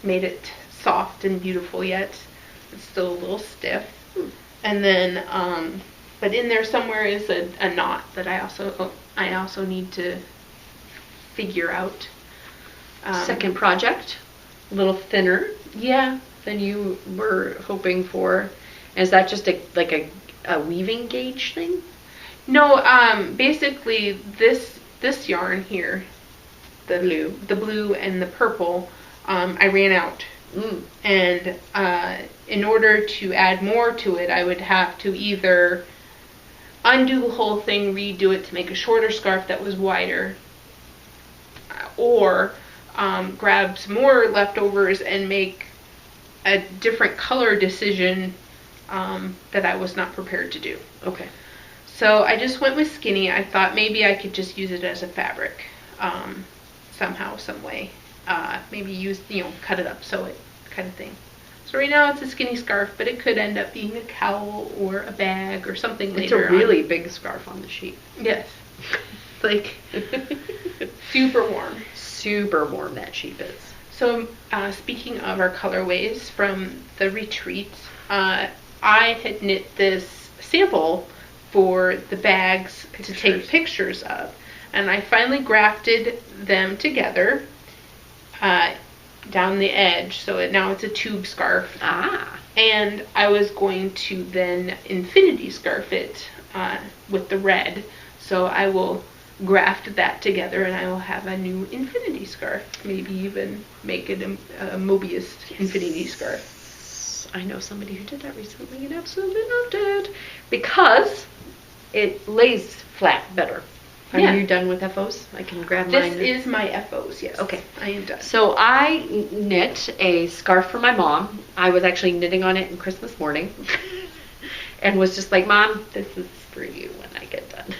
made it soft and beautiful yet. It's still a little stiff. And then, but in there somewhere is a knot that I also need to figure out. Second project, a little thinner Yeah. than you were hoping for. Is that just a weaving gauge thing? No, basically this yarn here, the blue and the purple, I ran out. And in order to add more to it, I would have to either undo the whole thing, redo it to make a shorter scarf that was wider, or grab some more leftovers and make a different color decision that I was not prepared to do. Okay. So I just went with skinny. I thought maybe I could just use it as a fabric somehow, some way. Maybe cut it up, sew it, kind of thing. So right now it's a skinny scarf, but it could end up being a cowl or a bag or something later on. It's a really big scarf on the sheet. Yes. It's like super warm. Super warm that sheep is. So speaking of our colorways from the retreat, I had knit this sample for the bags to take pictures of. And I finally grafted them together down the edge, so now it's a tube scarf. And I was going to then infinity scarf it with the red. So I will graft that together and I will have a new infinity scarf. Maybe even make it a Mobius infinity scarf. I know somebody who did that recently and absolutely loved it because it lays flat better. Are you done with FOs? I can grab mine. This is my FOs, yes. Okay. I am done. So I knit a scarf for my mom. I was actually knitting on it in Christmas morning and was just like, Mom, this is for you when I get done.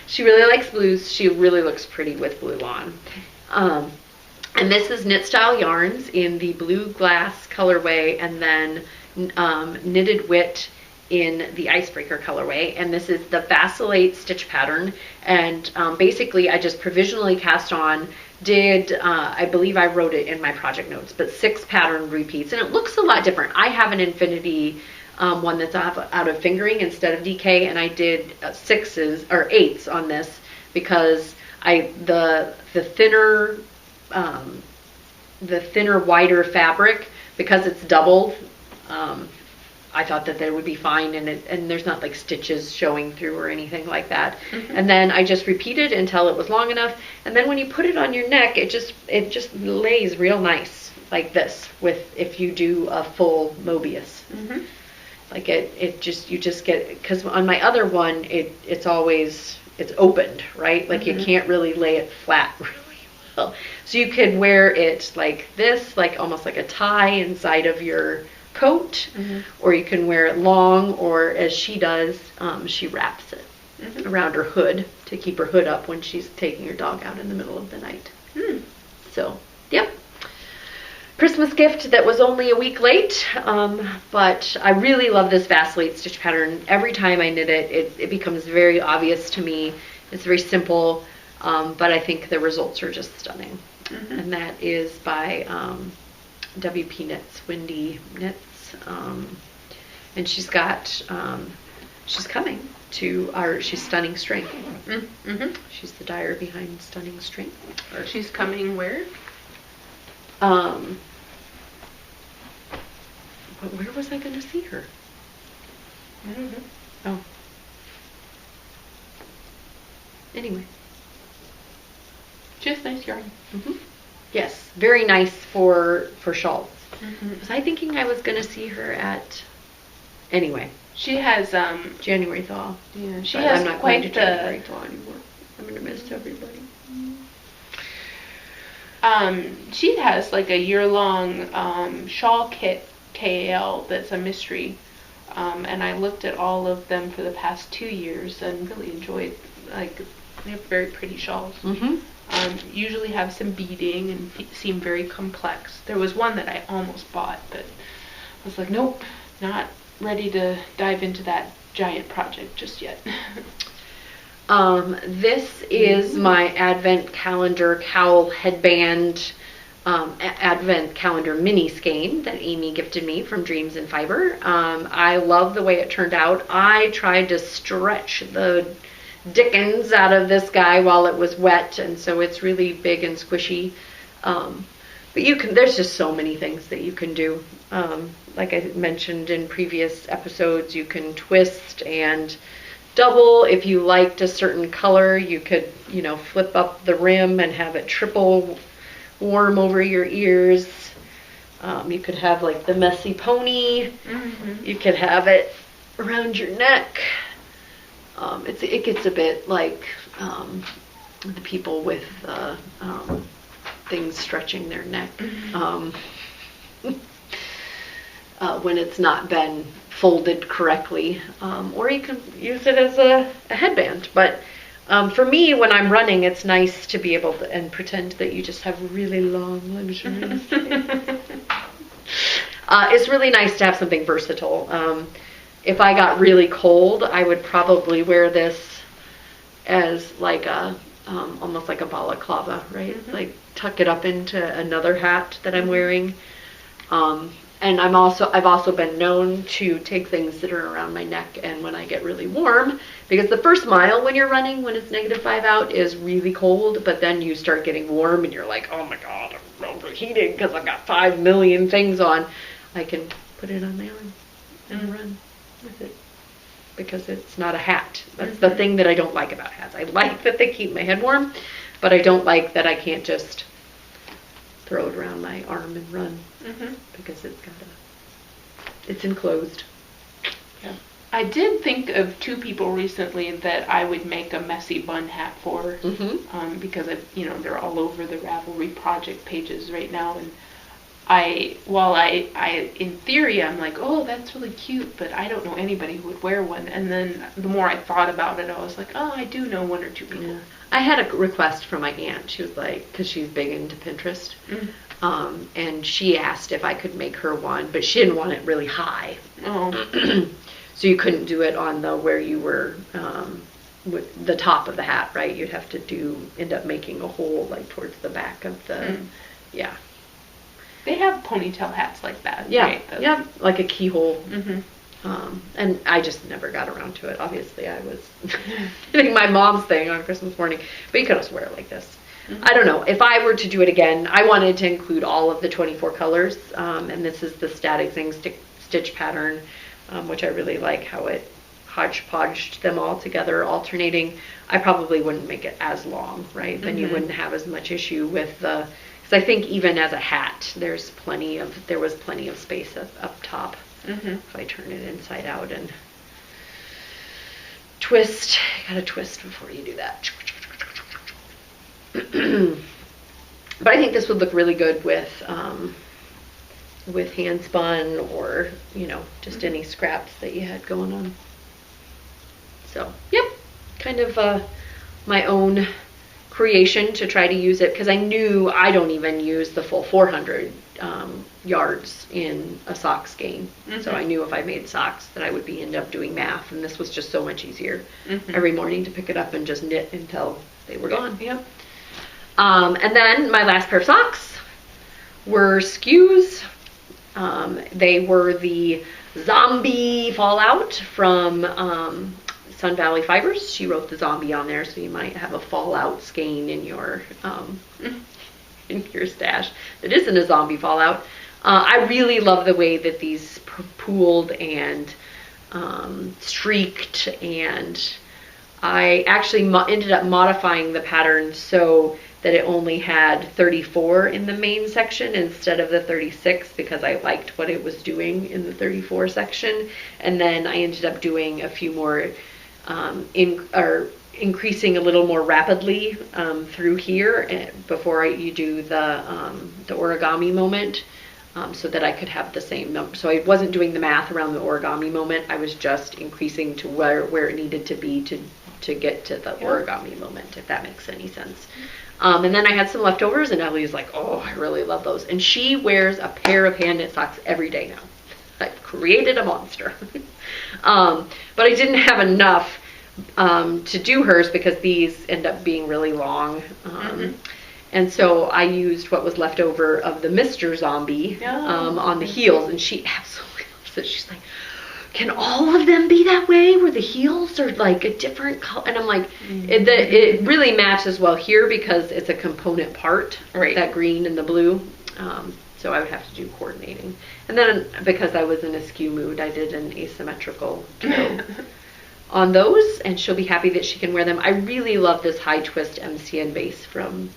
She really likes blues. She really looks pretty with blue on. And this is Knit Style Yarns in the blue glass colorway, and then Knitted Wit in the Icebreaker colorway. And this is the Vacillate stitch pattern. And basically I just provisionally cast on, I believe I wrote it in my project notes, but 6 pattern repeats. And it looks a lot different. I have an infinity one that's out of fingering instead of DK, and I did 6s or 8s on this because the thinner, wider fabric, because it's doubled, I thought that would be fine, and there's not like stitches showing through or anything like that. And then I just repeated until it was long enough, and then when you put it on your neck, it just lays real nice. like this if you do a full Mobius. Like you just get, because on my other one it's opened, right? Like you can't really lay it flat really well. So you could wear it like this, like almost like a tie inside of your coat, or you can wear it long, or as she does, she wraps it around her hood to keep her hood up when she's taking her dog out in the middle of the night. So, yep. Christmas gift that was only a week late, but I really love this vacillate stitch pattern. Every time I knit it becomes very obvious to me. It's very simple, but I think the results are just stunning. And that is by WP Knits, Wendy Knits, and she's coming to she's Stunning Strength. She's the dyer behind Stunning Strength. Or she's coming where? But where was I going to see her? I don't know. Oh. Anyway. She has nice yarn. Yes, very nice for shawls. Was I thinking I was going to see her at... Anyway. She has... January thaw. Yeah, she has I'm not quite going to January thaw anymore. I'm going to miss everybody. She has like a year-long shawl kit KAL that's a mystery, and I looked at all of them for the past 2 years and really enjoyed, like, they have very pretty shawls. Usually have some beading and seem very complex. There was one that I almost bought, but I was like, nope, not ready to dive into that giant project just yet. This is my Advent Calendar Cowl Headband Advent Calendar Mini Skein that Amy gifted me from Dreams in Fiber. I love the way it turned out. I tried to stretch the dickens out of this guy while it was wet, and so it's really big and squishy. But there's just so many things that you can do. Like I mentioned in previous episodes, you can twist and double. If you liked a certain color, you could, flip up the rim and have it triple warm over your ears. You could have like the messy pony. You could have it around your neck. It gets a bit like the people with things stretching their neck when it's not been folded correctly, or you can use it as a headband. But for me, when I'm running, it's nice to be able to and pretend that you just have really long, luxurious hair. It's really nice to have something versatile. If I got really cold, I would probably wear this as like a almost like a balaclava, right? Like tuck it up into another hat that I'm wearing. And I've also been known to take things that are around my neck, and when I get really warm, because the first mile when you're running, when it's -5 out, is really cold, but then you start getting warm and you're like, oh my god, I'm overheating because I've got 5 million things on. I can put it on my arm and run with it because it's not a hat. That's the thing that I don't like about hats. I like that they keep my head warm, but I don't like that I can't just throw it around my arm and run because it's enclosed. Yeah. I did think of 2 people recently that I would make a messy bun hat for, because they're all over the Ravelry project pages right now, and while I in theory I'm like, oh, that's really cute, but I don't know anybody who would wear one. And then the more I thought about it, I was like, oh, I do know 1 or 2 people. Yeah. I had a request from my aunt. She was like, because she's big into Pinterest, and she asked if I could make her one, but she didn't want it really high. Oh. So you couldn't do it on where you were with the top of the hat, right? You'd have to end up making a hole like towards the back of the, yeah. They have ponytail hats like that. Yeah, right? yeah, like a keyhole. And I just never got around to it. Obviously, I was doing my mom's thing on Christmas morning, but you could also wear it like this. I don't know. If I were to do it again, I wanted to include all of the 24 colors, and this is the Static Things stitch pattern, which I really like how it hodgepodged them all together, alternating. I probably wouldn't make it as long, right? Then you wouldn't have as much issue with the Because I think even as a hat, there was plenty of space up top. If I turn it inside out and twist, you gotta twist before you do that. But I think this would look really good with hand spun, or just any scraps that you had going on. So yep, kind of my own creation to try to use it, because I knew I don't even use the full 400 yards in a sock skein. So I knew if I made socks that I would end up doing math, and this was just so much easier every morning to pick it up and just knit until they were gone. Yep. And then my last pair of socks were skews. They were the Zombie Fallout from Sun Valley Fibers. She wrote the zombie on there, so you might have a Fallout skein in your stash that isn't a zombie Fallout. I really love the way that these pooled and streaked, and I actually ended up modifying the pattern so that it only had 34 in the main section instead of the 36, because I liked what it was doing in the 34 section. And then I ended up doing a few more, increasing a little more rapidly through here before you do the origami moment, so that I could have the same number. So I wasn't doing the math around the origami moment. I was just increasing to where it needed to be to get to the origami moment, if that makes any sense. And then I had some leftovers, and Ellie's like, oh, I really love those. And she wears a pair of hand knit socks every day now. I've created a monster. But I didn't have enough to do hers, because these end up being really long. And so I used what was left over of the Mr. Zombie on the heels, and she absolutely loves it. She's like, can all of them be that way, where the heels are like a different color? And I'm like, it really matches well here because it's a component part, right? That green and the blue. So I would have to do coordinating. And then because I was in a skew mood, I did an asymmetrical on those, and she'll be happy that she can wear them. I really love this high twist MCN base from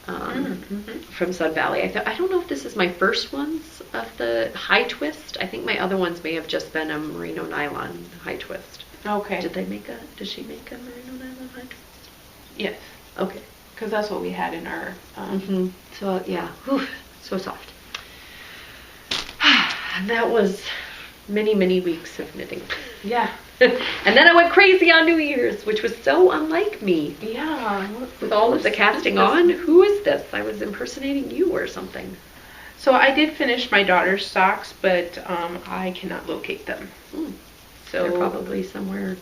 Sun Valley. I don't know if this is my first ones of the high twist. I think my other ones may have just been a merino nylon high twist. Okay. Did she make a merino nylon high twist? Yes. Okay. Because that's what we had in our... So, yeah. Whew, so soft. And that was many, many weeks of knitting. Yeah. And then I went crazy on New Year's, which was so unlike me. Yeah. With all of the casting on. Who is this? I was impersonating you or something. So I did finish my daughter's socks, but I cannot locate them. So they're probably somewhere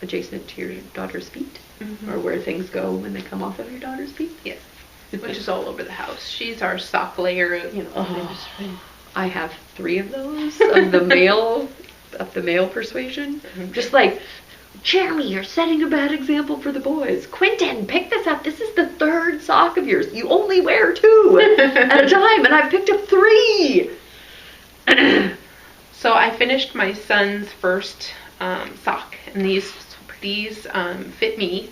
adjacent to your daughter's feet, or where things go when they come off of your daughter's feet. Yes, which is all over the house. She's our sock layer, I have 3 of those of the male persuasion. Just like, Jeremy, you're setting a bad example for the boys. Quentin, pick this up. This is the 3rd sock of yours. You only wear 2 at a time, and I've picked up 3. So I finished my son's first sock, and these fit me,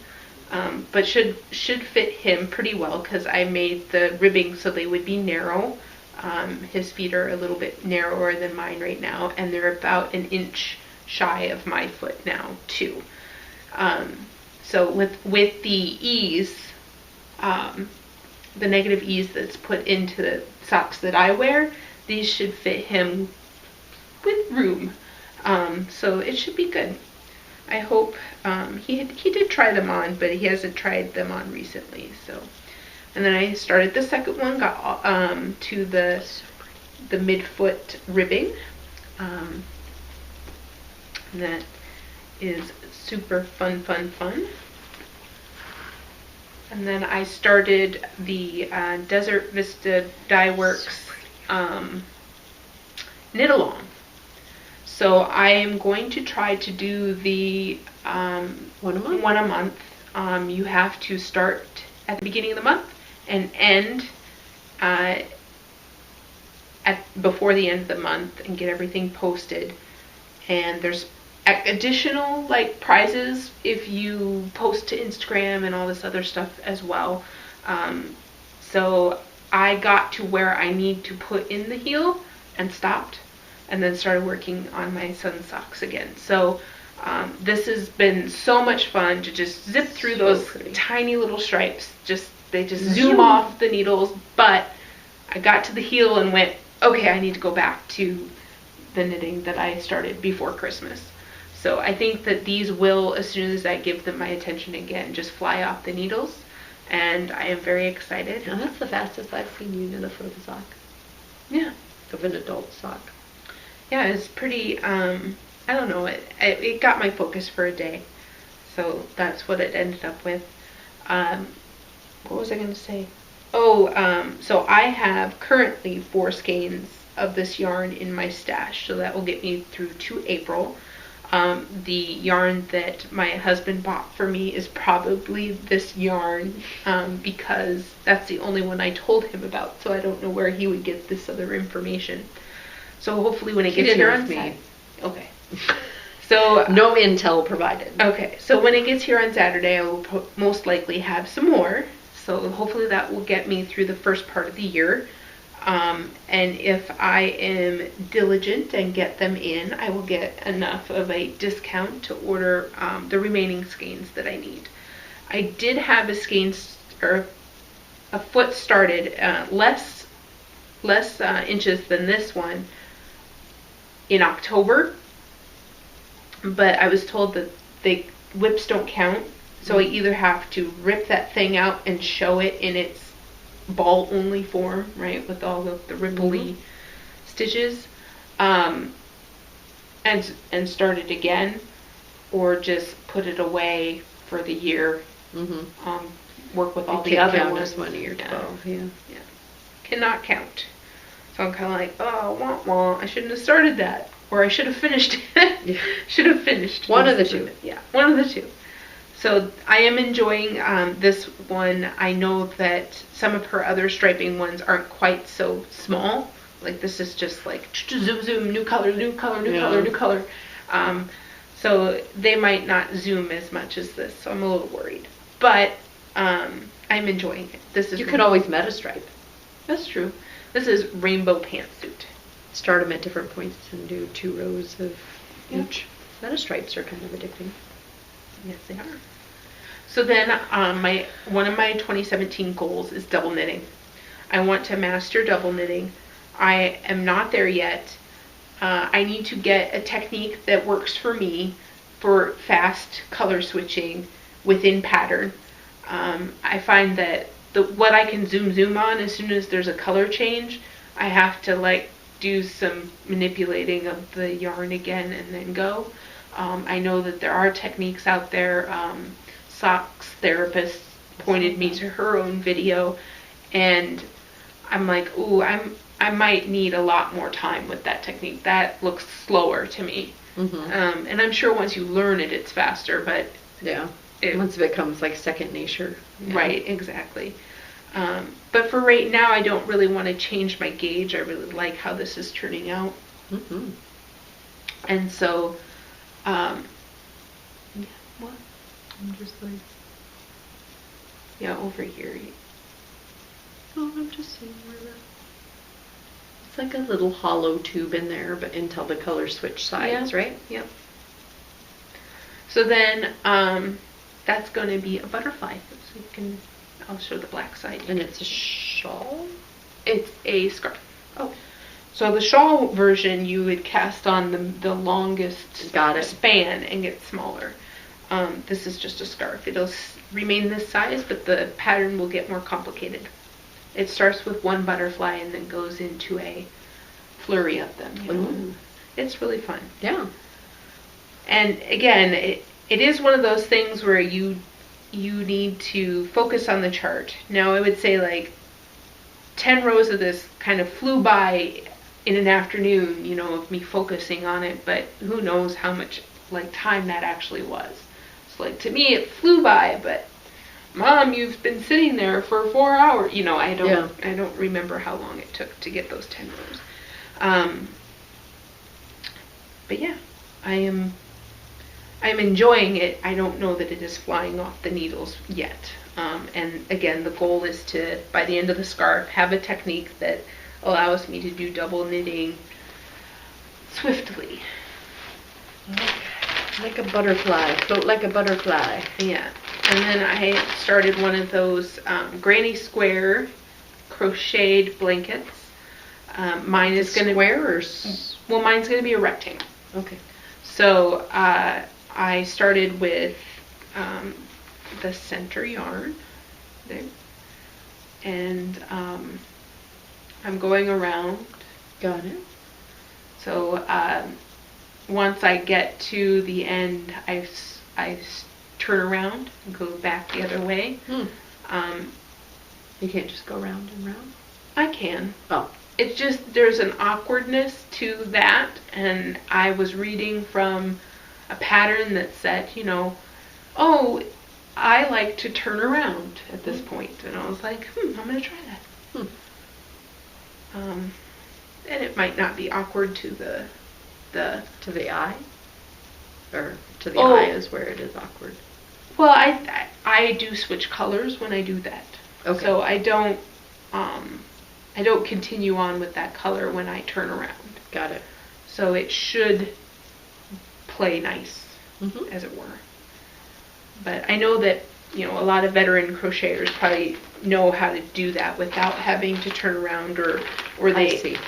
but should fit him pretty well, because I made the ribbing so they would be narrow. His feet are a little bit narrower than mine right now, and they're about an inch shy of my foot now too. So with the ease, the negative ease that's put into the socks that I wear, these should fit him with room. So it should be good. I hope. He did try them on, but he hasn't tried them on recently. So, and then I started the second one, got to the midfoot ribbing. And that is super fun. And then I started the Desert Vista Dye Works knit along. So I am going to try to do the one a month. You have to start at the beginning of the month and end before the end of the month, and get everything posted. And there's additional like prizes if you post to Instagram and all this other stuff as well. So I got to where I need to put in the heel and stopped, and then started working on my son's socks again. So this has been so much fun to just zip through those tiny little stripes. They just zoom off the needles, but I got to the heel and went, okay, I need to go back to the knitting that I started before Christmas. So I think that these will, as soon as I give them my attention again, just fly off the needles. And I am very excited. Now that's the fastest I've seen you knit a frozen sock. Yeah. Of an adult sock. Yeah, it's pretty, I don't know, it got my focus for a day. So that's what it ended up with. What was I going to say? Oh, so I have currently 4 skeins of this yarn in my stash. So that will get me through to April. The yarn that my husband bought for me is probably this yarn, because that's the only one I told him about, so I don't know where he would get this other information. So hopefully when it gets here on Saturday. Okay. So no intel provided. Okay, so when it gets here on Saturday, I will most likely have some more. So hopefully that will get me through the first part of the year. And if I am diligent and get them in, I will get enough of a discount to order the remaining skeins that I need. I did have a foot started, less inches than this one in October, but I was told that whips don't count, so I either have to rip that thing out and show it in its ball only form, right, with all of the ripply stitches, and start it again, or just put it away for the year. Work with all the other ones. As 1 year 12. Yeah. Cannot count. So I'm kind of like, oh, wah wah, I shouldn't have started that, or I should have finished it. Yeah. Should have finished one of the two. Yeah, one of the two. So I am enjoying this one. I know that some of her other striping ones aren't quite so small. Like this is just like zoom, zoom, new color, new color, new color, new color. So they might not zoom as much as this. So I'm a little worried. But I'm enjoying it. This is. You could always meta stripe. That's true. This is rainbow pantsuit. Start them at different points and do 2 rows of each. Meta stripes are kind of addicting. Yes, they are. So then one of my 2017 goals is double knitting. I want to master double knitting. I am not there yet. I need to get a technique that works for me for fast color switching within pattern. I find that what I can zoom on, as soon as there's a color change, I have to do some manipulating of the yarn again and then go. I know that there are techniques out there. Socks therapist pointed me to her own video, and I'm like, ooh, I might need a lot more time with that technique. That looks slower to me. And I'm sure once you learn it, it's faster, but once it becomes like second nature. Right, exactly. But for right now, I don't really want to change my gauge. I really like how this is turning out. And so, what? I'm just over here. Oh, I'm just seeing where it's like a little hollow tube in there, but until the color switch sides, right? Yep. So then, that's going to be a butterfly. So I'll show the black side. And it's a shawl? It's a scarf. Oh. So the shawl version, you would cast on the longest span and get smaller. This is just a scarf. It'll remain this size, but the pattern will get more complicated. It starts with one butterfly and then goes into a flurry of them. It's really fun. Yeah. And again, it is one of those things where you need to focus on the chart. Now I would say 10 rows of this kind of flew by in an afternoon, of me focusing on it, but who knows how much time that actually was. So to me it flew by, but Mom, you've been sitting there for 4 hours. I don't remember how long it took to get those 10 rows. But yeah, I I'm enjoying it. I don't know that it is flying off the needles yet. And again, the goal is to, by the end of the scarf, have a technique that allows me to do double knitting swiftly. Like a butterfly, float like a butterfly. Yeah. And then I started one of those granny square crocheted blankets. Mine is going to square or well, mine's going to be a rectangle. Okay. So I started with the center yarn there, and I'm going around. Got it. So once I get to the end, I turn around and go back the other way. You can't just go round and round? I can. Oh. It's just there's an awkwardness to that, and I was reading from a pattern that said, oh, I like to turn around at this point, and I was like, I'm gonna try that. And it might not be awkward to the to the eye, or to the eye is where it is awkward. Well, I do switch colors when I do that. Okay. So I don't continue on with that color when I turn around. Got it. So it should play nice, as it were. But I know that, a lot of veteran crocheters probably know how to do that without having to turn around, or they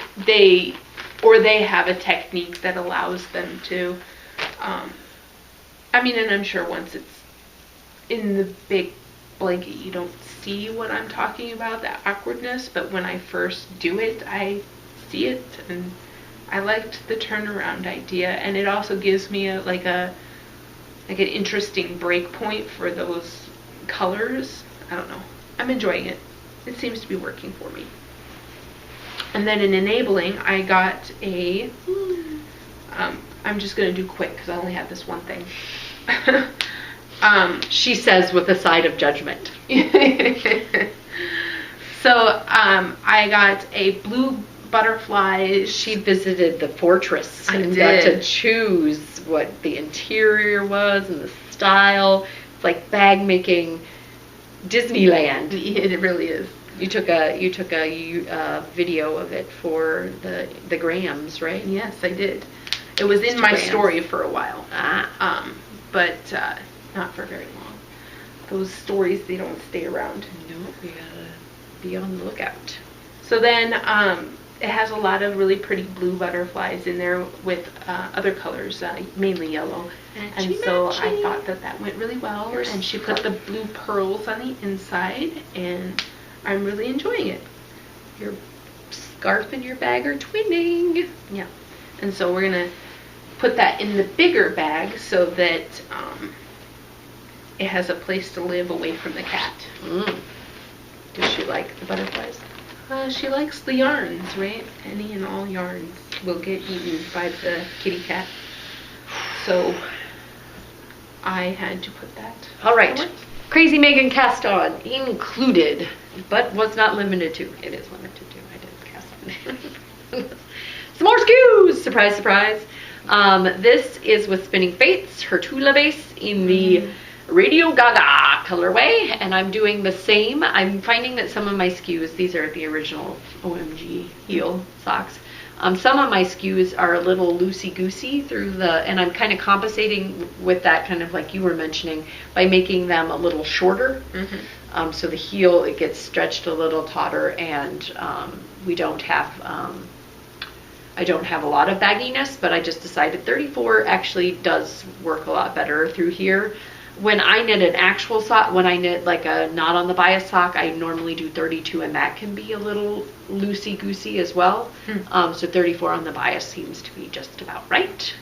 have a technique that allows them to. And I'm sure once it's in the big blanket, you don't see what I'm talking about, that awkwardness, but when I first do it, I see it, and I liked the turnaround idea, and it also gives me an interesting break point for those colors. I don't know. I'm enjoying it. It seems to be working for me. And then in enabling, I got a, I'm just going to do quick because I only have this one thing. She says with a side of judgment. So I got a blue butterfly. She visited the fortress and got to choose what the interior was and the style. It's like bag making Disneyland. It really is. You took a video of it for the Grams, right? Yes, I did. It was in my story for a while. But not for very long. Those stories, they don't stay around. No, you gotta be on the lookout. So then it has a lot of really pretty blue butterflies in there with other colors, mainly yellow. And so I thought that went really well. And she put the blue pearls on the inside, and I'm really enjoying it. Your scarf and your bag are twinning. Yeah. And so we're going to put that in the bigger bag so that it has a place to live away from the cat. Does she like the butterflies? She likes the yarns, right? Any and all yarns will get eaten by the kitty cat. So I had to put that. All right. Forward. Crazy Megan cast-on included, but was not limited to. It is limited to. I did cast-on. Some more SKUs! Surprise, surprise. This is with Spinning Fates, her Tula base in the Radio Gaga colorway, and I'm doing the same. I'm finding that some of my SKUs, these are the original OMG heel socks. Some of my SKUs are a little loosey-goosey and I'm kind of compensating with that, kind of like you were mentioning, by making them a little shorter. So the heel, it gets stretched a little tauter, and we don't have, I don't have a lot of bagginess, but I just decided 34 actually does work a lot better through here. When I knit an actual sock, when I knit like a not on the bias sock, I normally do 32, and that can be a little loosey-goosey as well. So 34 on the bias seems to be just about right.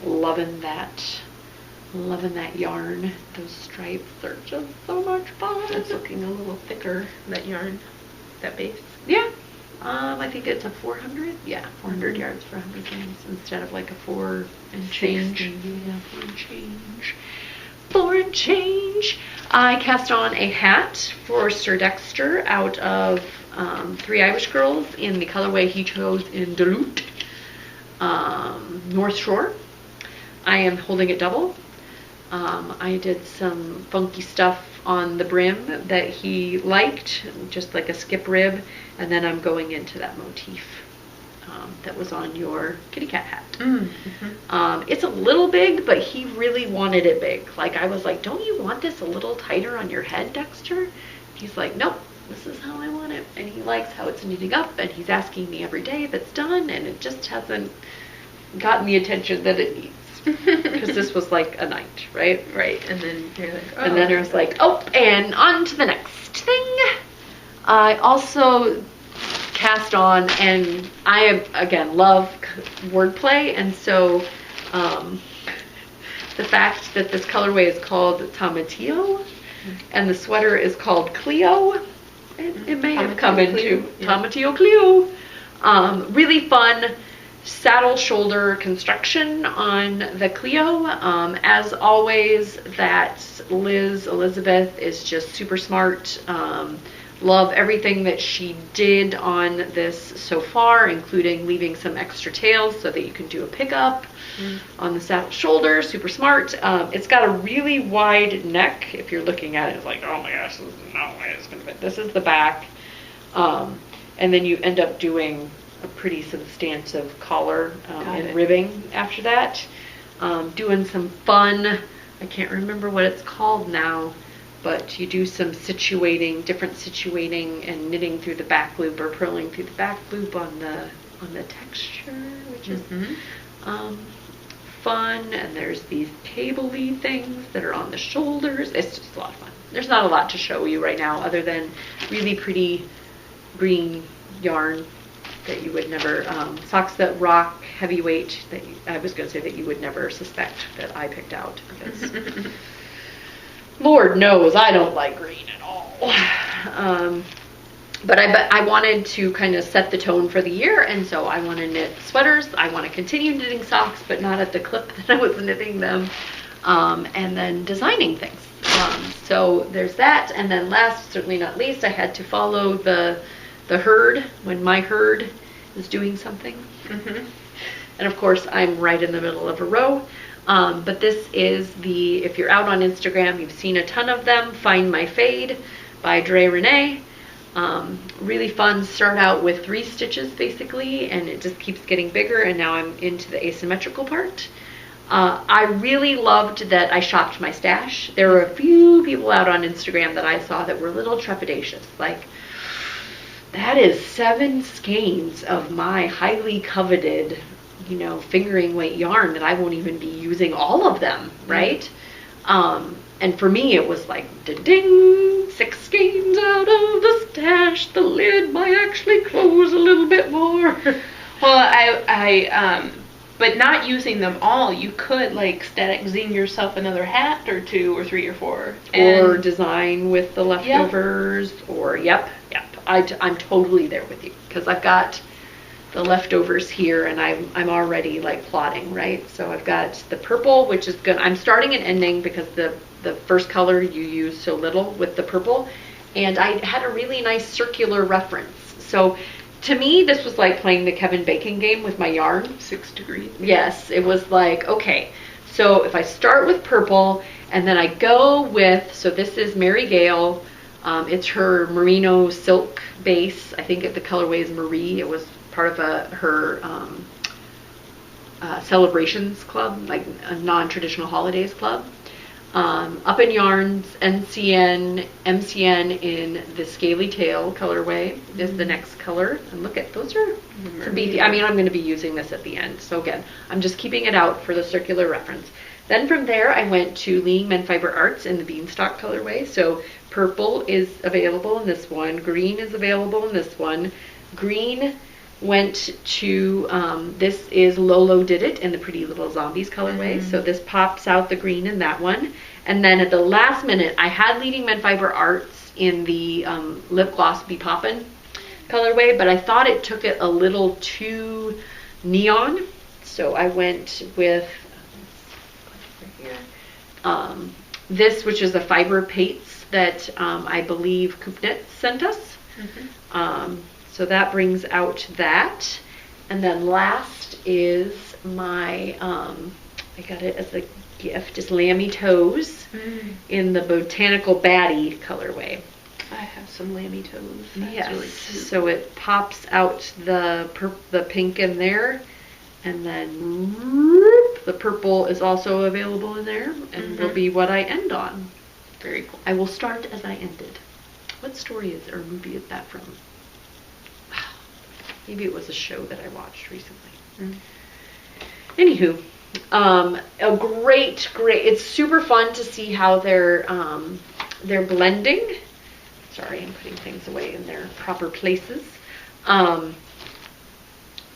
Loving that yarn. Those stripes are just so much fun. It's looking a little thicker, that yarn, that base. Yeah. I think it's a 400. Yeah, 400 yards for 100 grams instead of like a 4 and change. Yeah, 4 and change. 4 and change. I cast on a hat for Sir Dexter out of 3 Irish Girls in the colorway he chose in Duluth, North Shore. I am holding it double. I did some funky stuff on the brim that he liked, just like a skip rib, and then I'm going into that motif that was on your kitty cat hat. It's a little big, but he really wanted it big. Like, I was like, don't you want this a little tighter on your head, Dexter? He's like, nope, this is how I want it. And he likes how it's knitting up, and he's asking me every day if it's done, and it just hasn't gotten the attention that it needs. Because this was like a night, right? Right. And then you're like, oh. And then there's like, oh, and on to the next thing. I also cast on, and I, again, love wordplay, and so the fact that this colorway is called Tomatillo, and the sweater is called Cleo, it may have come into Tomatillo Cleo. Really fun saddle shoulder construction on the Cleo. As always, that Elizabeth is just super smart. Love everything that she did on this so far, including leaving some extra tails so that you can do a pickup on the saddle shoulder. Super smart. It's got a really wide neck. If you're looking at it, it's like, oh my gosh, there's no way it's gonna fit. This is the back. And then you end up doing a pretty substantive collar and ribbing after that. Doing some fun, I can't remember what it's called now, but you do some different situating and knitting through the back loop or purling through the back loop on the texture, which is fun. And there's these table-y things that are on the shoulders. It's just a lot of fun. There's not a lot to show you right now other than really pretty green yarn that you would never, socks that rock heavyweight that I was going to say that you would never suspect that I picked out, because Lord knows I don't like green at all. But I wanted to kind of set the tone for the year, and so I want to knit sweaters. I want to continue knitting socks, but not at the clip that I was knitting them, and then designing things. So there's that, and then last, certainly not least, I had to follow the herd when my herd is doing something. And of course, I'm right in the middle of a row. But this is if you're out on Instagram, you've seen a ton of them. Find My Fade by Dre Renee. Really fun. Start out with 3 stitches basically, and it just keeps getting bigger, and now I'm into the asymmetrical part. I really loved that I shopped my stash. There were a few people out on Instagram that I saw that were a little trepidatious, like, that is 7 skeins of my highly coveted, fingering weight yarn that I won't even be using all of them, right? And for me, it was like, ding, 6 skeins out of the stash. The lid might actually close a little bit more. Well, but not using them all, you could like static zine yourself another hat or 2 or 3 or 4. Or design with the leftovers, or yep. I'm totally there with you, because I've got the leftovers here, and I'm already like plotting, right? So I've got the purple, which is good. I'm starting and ending because the first color you use so little with the purple, and I had a really nice circular reference. So to me, this was like playing the Kevin Bacon game with my yarn. 6 degrees. Yes, it was like, okay, so if I start with purple, and then I go with, so this is Mary Gale. It's her merino silk base. I think the colorway is Marie. It was part of her celebrations club, like a non-traditional holidays club. Up in Yarns, MCN in the Scaly Tail colorway is the next color. And look at, those are beefy. I mean, I'm going to be using this at the end. So again, I'm just keeping it out for the circular reference. Then from there, I went to Lean Men Fiber Arts in the Beanstalk colorway. So purple is available in this one. Green is available in this one. Green went to, this is Lolo Did It in the Pretty Little Zombies colorway. So this pops out the green in that one. And then at the last minute, I had Leading Men Fiber Arts in the Lip Gloss Be Poppin' colorway, but I thought it took it a little too neon. So I went with this, which is a fiber pates that I believe Coupnet sent us. So that brings out that. And then last is my I got it as a gift. It's Lammy Toes in the Botanical Baddie colorway. I have some Lammy Toes. That's yes. really cute. So it pops out the pink in there, and then the purple is also available in there, and will be what I end on. Very cool. I will start as I ended. What story or movie is that from? Maybe it was a show that I watched recently. Anywho, a great, it's super fun to see how they're blending. Sorry, I'm putting things away in their proper places.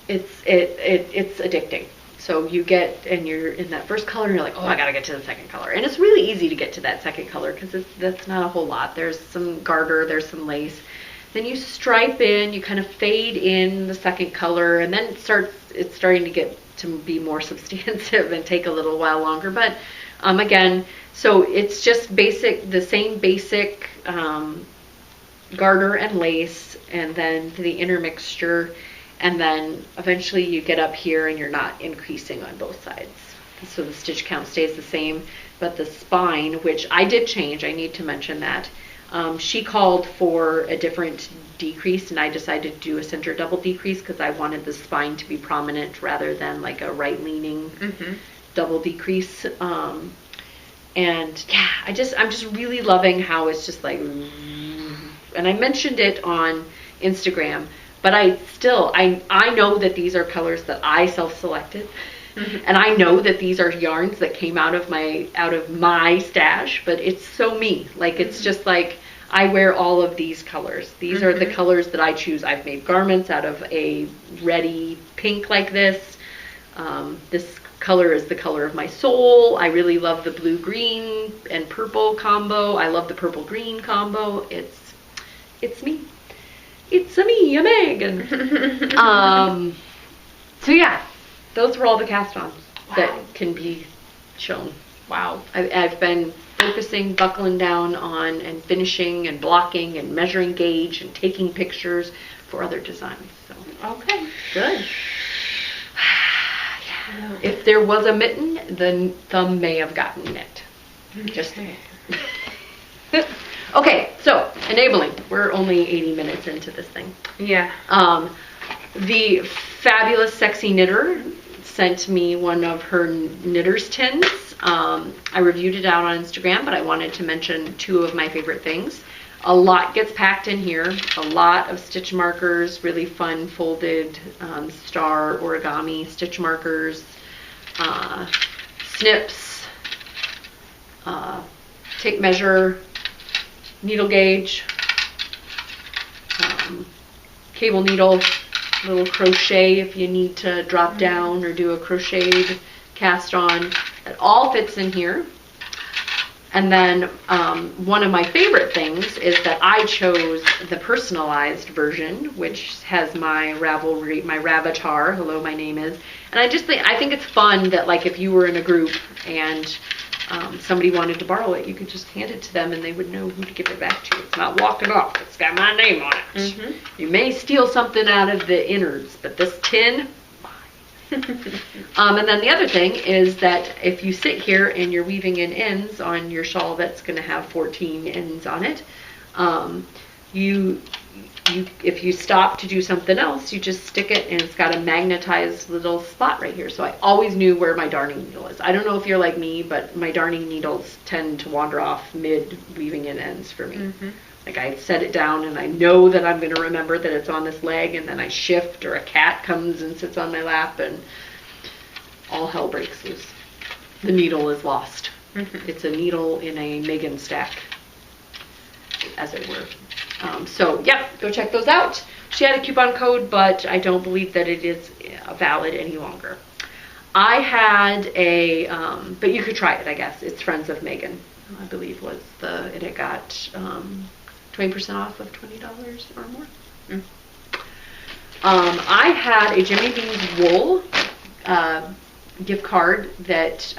It's addicting. So you get, and you're in that first color, and you're like, oh, I gotta get to the second color. And it's really easy to get to that second color because that's not a whole lot. There's some garter, there's some lace. Then you stripe in, you kind of fade in the second color, and then it's starting to get to be more substantive and take a little while longer. But again, so it's just the same basic garter and lace, and then the intermixture. And then eventually you get up here and you're not increasing on both sides. So the stitch count stays the same, but the spine, which I did change, I need to mention that. She called for a different decrease, and I decided to do a center double decrease because I wanted the spine to be prominent rather than like a right-leaning double decrease. And yeah, I'm just really loving how it's just like, and I mentioned it on Instagram. But I know that these are colors that I self-selected, and I know that these are yarns that came out of my stash. But it's so me. Like it's just like I wear all of these colors. These are the colors that I choose. I've made garments out of a reddy pink like this. This color is the color of my soul. I really love the blue-green and purple combo. I love the purple-green combo. It's me. It's me, a Megan. So yeah, those were all the cast-ons that can be shown. Wow. I've been focusing, buckling down on, and finishing, and blocking, and measuring gauge, and taking pictures for other designs. So okay, good. Yeah. If there was a mitten, the thumb may have gotten it. Just okay, so enabling. We're only 80 minutes into this thing. Yeah. The fabulous Sexy Knitter sent me one of her knitter's tins. I reviewed it out on Instagram, but I wanted to mention two of my favorite things. A lot gets packed in here. A lot of stitch markers, really fun folded star origami stitch markers, snips, tape measure, needle gauge, cable needle, little crochet if you need to drop down or do a crocheted cast on. It all fits in here. And then one of my favorite things is that I chose the personalized version, which has my Ravelry, my Ravatar, hello, my name is. And I think it's fun that like if you were in a group and somebody wanted to borrow it, you could just hand it to them and they would know who to give it back to. It's not walking off. It's got my name on it. You may steal something out of the innards, but this tin, and then the other thing is that if you sit here and you're weaving in ends on your shawl that's going to have 14 ends on it, if you stop to do something else, you just stick it and it's got a magnetized little spot right here. So I always knew where my darning needle is. I don't know if you're like me, but my darning needles tend to wander off mid weaving in ends for me. Like I set it down and I know that I'm going to remember that it's on this leg, and then I shift or a cat comes and sits on my lap and all hell breaks loose. The needle is lost. It's a needle in a Megan stack, as it were. So, yep, go check those out. She had a coupon code, but I don't believe that it is valid any longer. I had a, but you could try it, I guess. It's Friends of Megan, I believe was and it got 20% off of $20 or more. I had a Jimmy Bean's Wool gift card that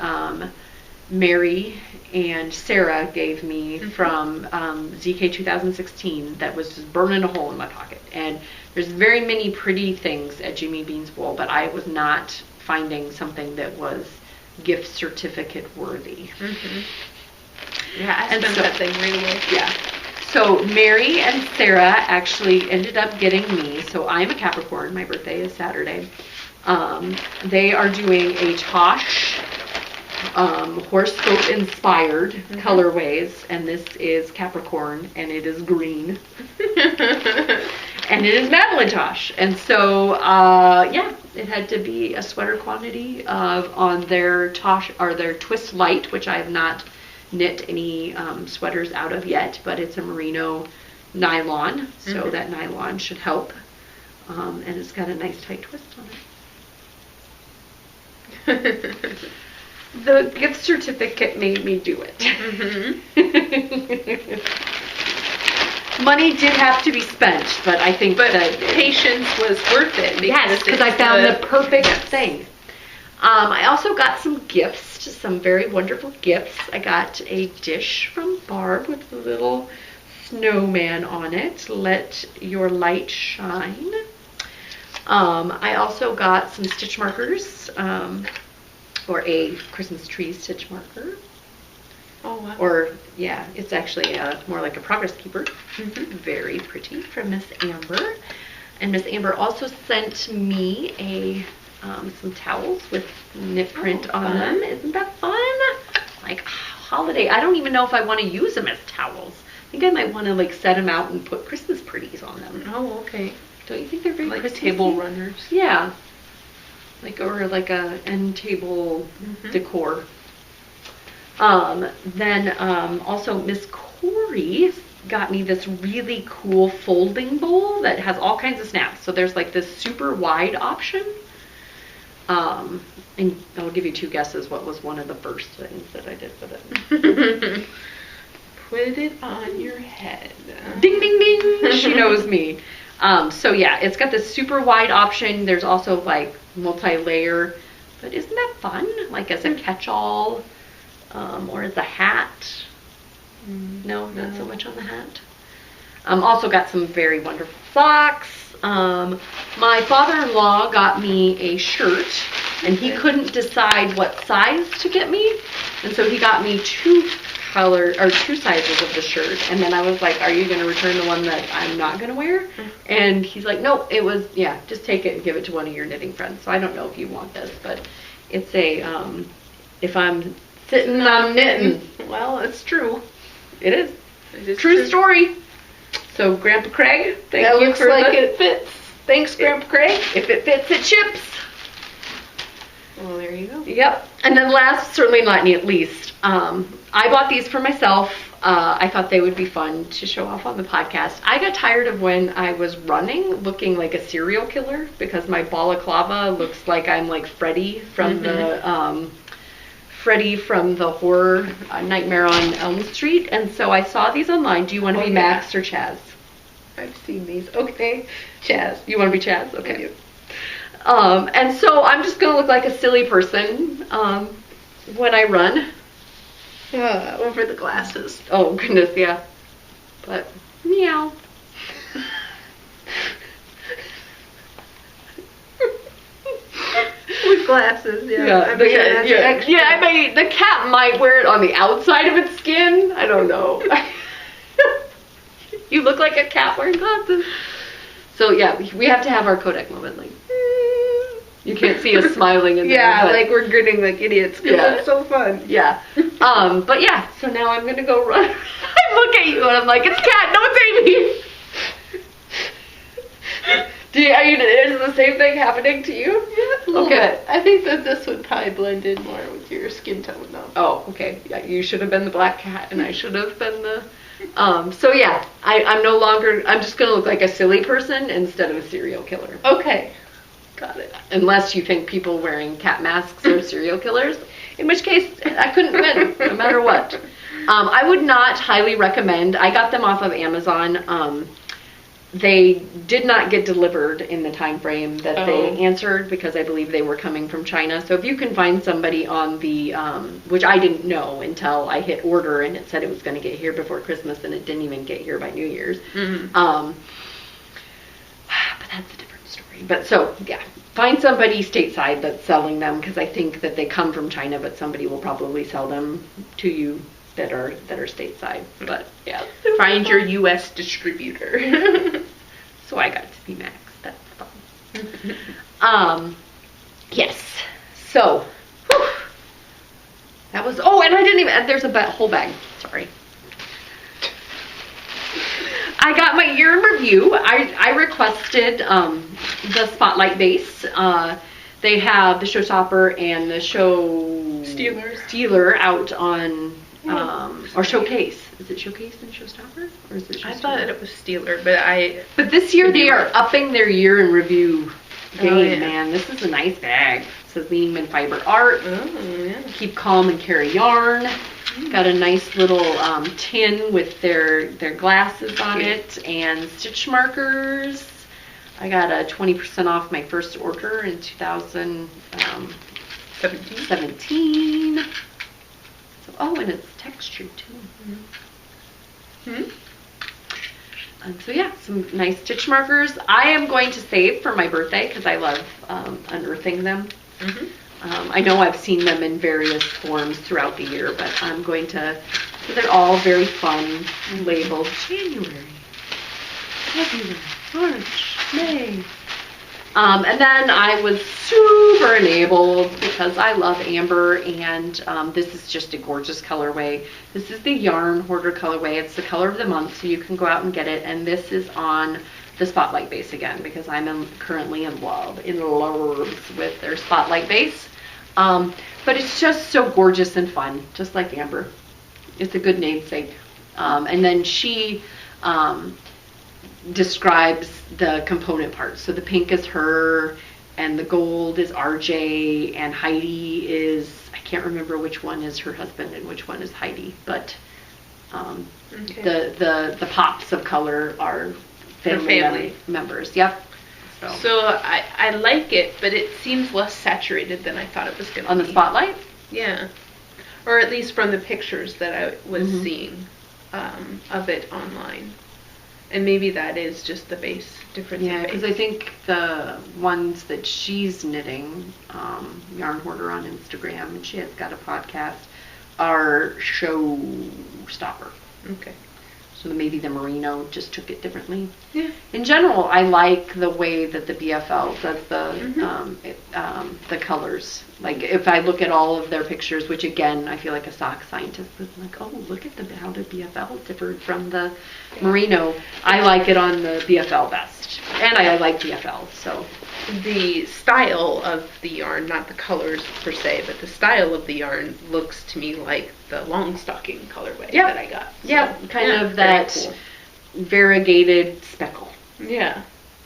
Mary and Sarah gave me from ZK 2016 that was just burning a hole in my pocket. And there's very many pretty things at Jimmy Bean's Wool, but I was not finding something that was gift certificate worthy. Mm-hmm. Yeah, I spent that thing right away. Yeah. So Mary and Sarah actually ended up getting me, so I'm a Capricorn, my birthday is Saturday. They are doing a Tosh horoscope inspired colorways, and this is Capricorn, and it is green. And it is Madeline Tosh. And so, yeah, it had to be a sweater quantity on their Tosh, or their Twist Light, which I have not knit any sweaters out of yet, but it's a merino nylon, so that nylon should help. And it's got a nice tight twist on it. The gift certificate made me do it. Money did have to be spent, but I think that patience was worth it. Yes, because I found the perfect thing. I also got some gifts, some very wonderful gifts. I got a dish from Barb with a little snowman on it. Let your light shine. I also got some stitch markers, or a Christmas tree stitch marker. Oh, wow. Or, yeah, it's actually more like a progress keeper. Very pretty from Miss Amber. And Miss Amber also sent me some towels with knit print on them. Isn't that fun? Like, holiday. I don't even know if I want to use them as towels. I think I might want to, like, set them out and put Christmas pretties on them. Oh, okay. Don't you think they're very like Christmassy? Table runners? Yeah. Like, or like a end table decor. Then also Miss Corey got me this really cool folding bowl that has all kinds of snaps. So there's like this super wide option. And I'll give you two guesses what was one of the first things that I did with it. Put it on your head. Ding, ding, ding. She knows me. So yeah, it's got this super wide option. There's also like multi-layer, but isn't that fun? Like as a catch-all, or as a hat. No, not so much on the hat. Also got some very wonderful socks. My father-in-law got me a shirt, and he couldn't decide what size to get me, and so he got me two sizes of the shirt, and then I was like, are you going to return the one that I'm not going to wear? And he's like, no, it was, yeah, just take it and give it to one of your knitting friends. So I don't know if you want this, but it's a, if I'm sitting, I'm knitting. Well, it's true. It is. True story. So Grandpa Craig, thank that you looks for like it fits. Thanks, Grandpa Craig. If it fits, it ships. Well, there you go. Yep. And then last, certainly not least, I bought these for myself. I thought they would be fun to show off on the podcast. I got tired of when I was running looking like a serial killer because my balaclava looks like I'm like Freddy from the horror Nightmare on Elm Street. And so I saw these online. Do you want to be Max or Chaz? I've seen these. Okay. Chaz. You want to be Chaz? Okay. And so I'm just going to look like a silly person when I run. Over the glasses. Oh, goodness, yeah. But, meow. With glasses, yeah. Yeah, I mean, the cat might wear it on the outside of its skin. I don't know. You look like a cat wearing glasses. So, yeah, we have to have our Kodak moment, like, you can't see us smiling in there. Yeah, like we're grinning like idiots because it's so fun. Yeah. But yeah, so now I'm going to go run. I look at you and I'm like, it's Cat, don't say me. Is the same thing happening to you? Yeah, okay. I think that this would probably blend in more with your skin tone though. Oh, okay. Yeah, you should have been the black cat and I should have been the... so yeah, I'm no longer... I'm just going to look like a silly person instead of a serial killer. Okay. Got it. Unless you think people wearing cat masks are serial killers, in which case I couldn't win, no matter what. I would not highly recommend. I got them off of Amazon. They did not get delivered in the time frame that they answered because I believe they were coming from China. So if you can find somebody on the, which I didn't know until I hit order and it said it was going to get here before Christmas and it didn't even get here by New Year's. But that's a different story. But so, yeah, find somebody stateside that's selling them, because I think that they come from China, but somebody will probably sell them to you that are stateside. But yeah, find your U.S. distributor. So I got to be Max. That's fun. Yes. So, whew, that was. Oh, and I didn't even. There's a whole bag. Sorry. I got my year in review. I requested the Spotlight base. They have the Showstopper and the Stealer out on, or Showcase. Is it Showcase and Showstopper? Or is it Showstopper? I thought it was Stealer, but this year they are upping their year in review game, man. This is a nice bag. It says Lean and Fiber Art. Oh, yeah. Keep calm and carry yarn. Got a nice little tin with their glasses on it and stitch markers. I got a 20% off my first order in 2017. So, and it's textured too. So yeah, some nice stitch markers. I am going to save for my birthday because I love unearthing them. I know I've seen them in various forms throughout the year, but I'm going to, they're all very fun, labeled January, February, March, May. And then I was super enabled because I love amber, and this is just a gorgeous colorway. This is the Yarn Hoarder colorway. It's the color of the month, so you can go out and get it. And this is on the Spotlight base again because I'm currently in love with their Spotlight base. But it's just so gorgeous and fun, just like Amber. It's a good namesake. And then she describes the component parts. So the pink is her, and the gold is RJ, and Heidi is, I can't remember which one is her husband and which one is Heidi, but the pops of color are family members. Yep. So I like it, but it seems less saturated than I thought it was going to be. On the Spotlight? Yeah. Or at least from the pictures that I was seeing of it online. And maybe that is just the difference. Yeah, because I think the ones that she's knitting, Yarn Hoarder on Instagram, and she has got a podcast, are Showstopper. Okay. So maybe the merino just took it differently. Yeah. In general, I like the way that the BFL does the colors. Like if I look at all of their pictures, which again I feel like a sock scientist, but I'm like, oh, look at how the BFL differed from the merino. I like it on the BFL best, and I like BFL. So the style of the yarn, not the colors per se, but the style of the yarn looks to me like the long stocking colorway that I got. So, kind of that cool variegated speckle. Yeah,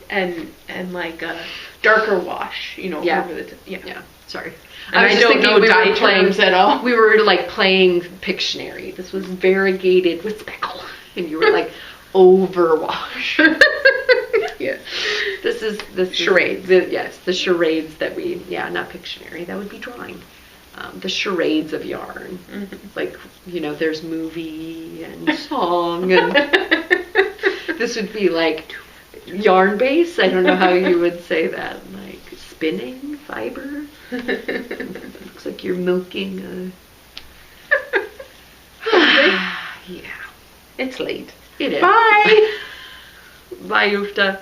and like a darker wash, over the yeah. Sorry, and I don't know dye terms at all. We were like playing Pictionary. This was variegated with speckle, and you were like overwash. Yeah. This is charades. The charades that not Pictionary. That would be drawing. The charades of yarn. Like, there's movie and song, and this would be like yarn base. I don't know how you would say that. Like spinning fiber. Looks like you're milking Yeah. It's late. It is. Bye. Bye, Ufta.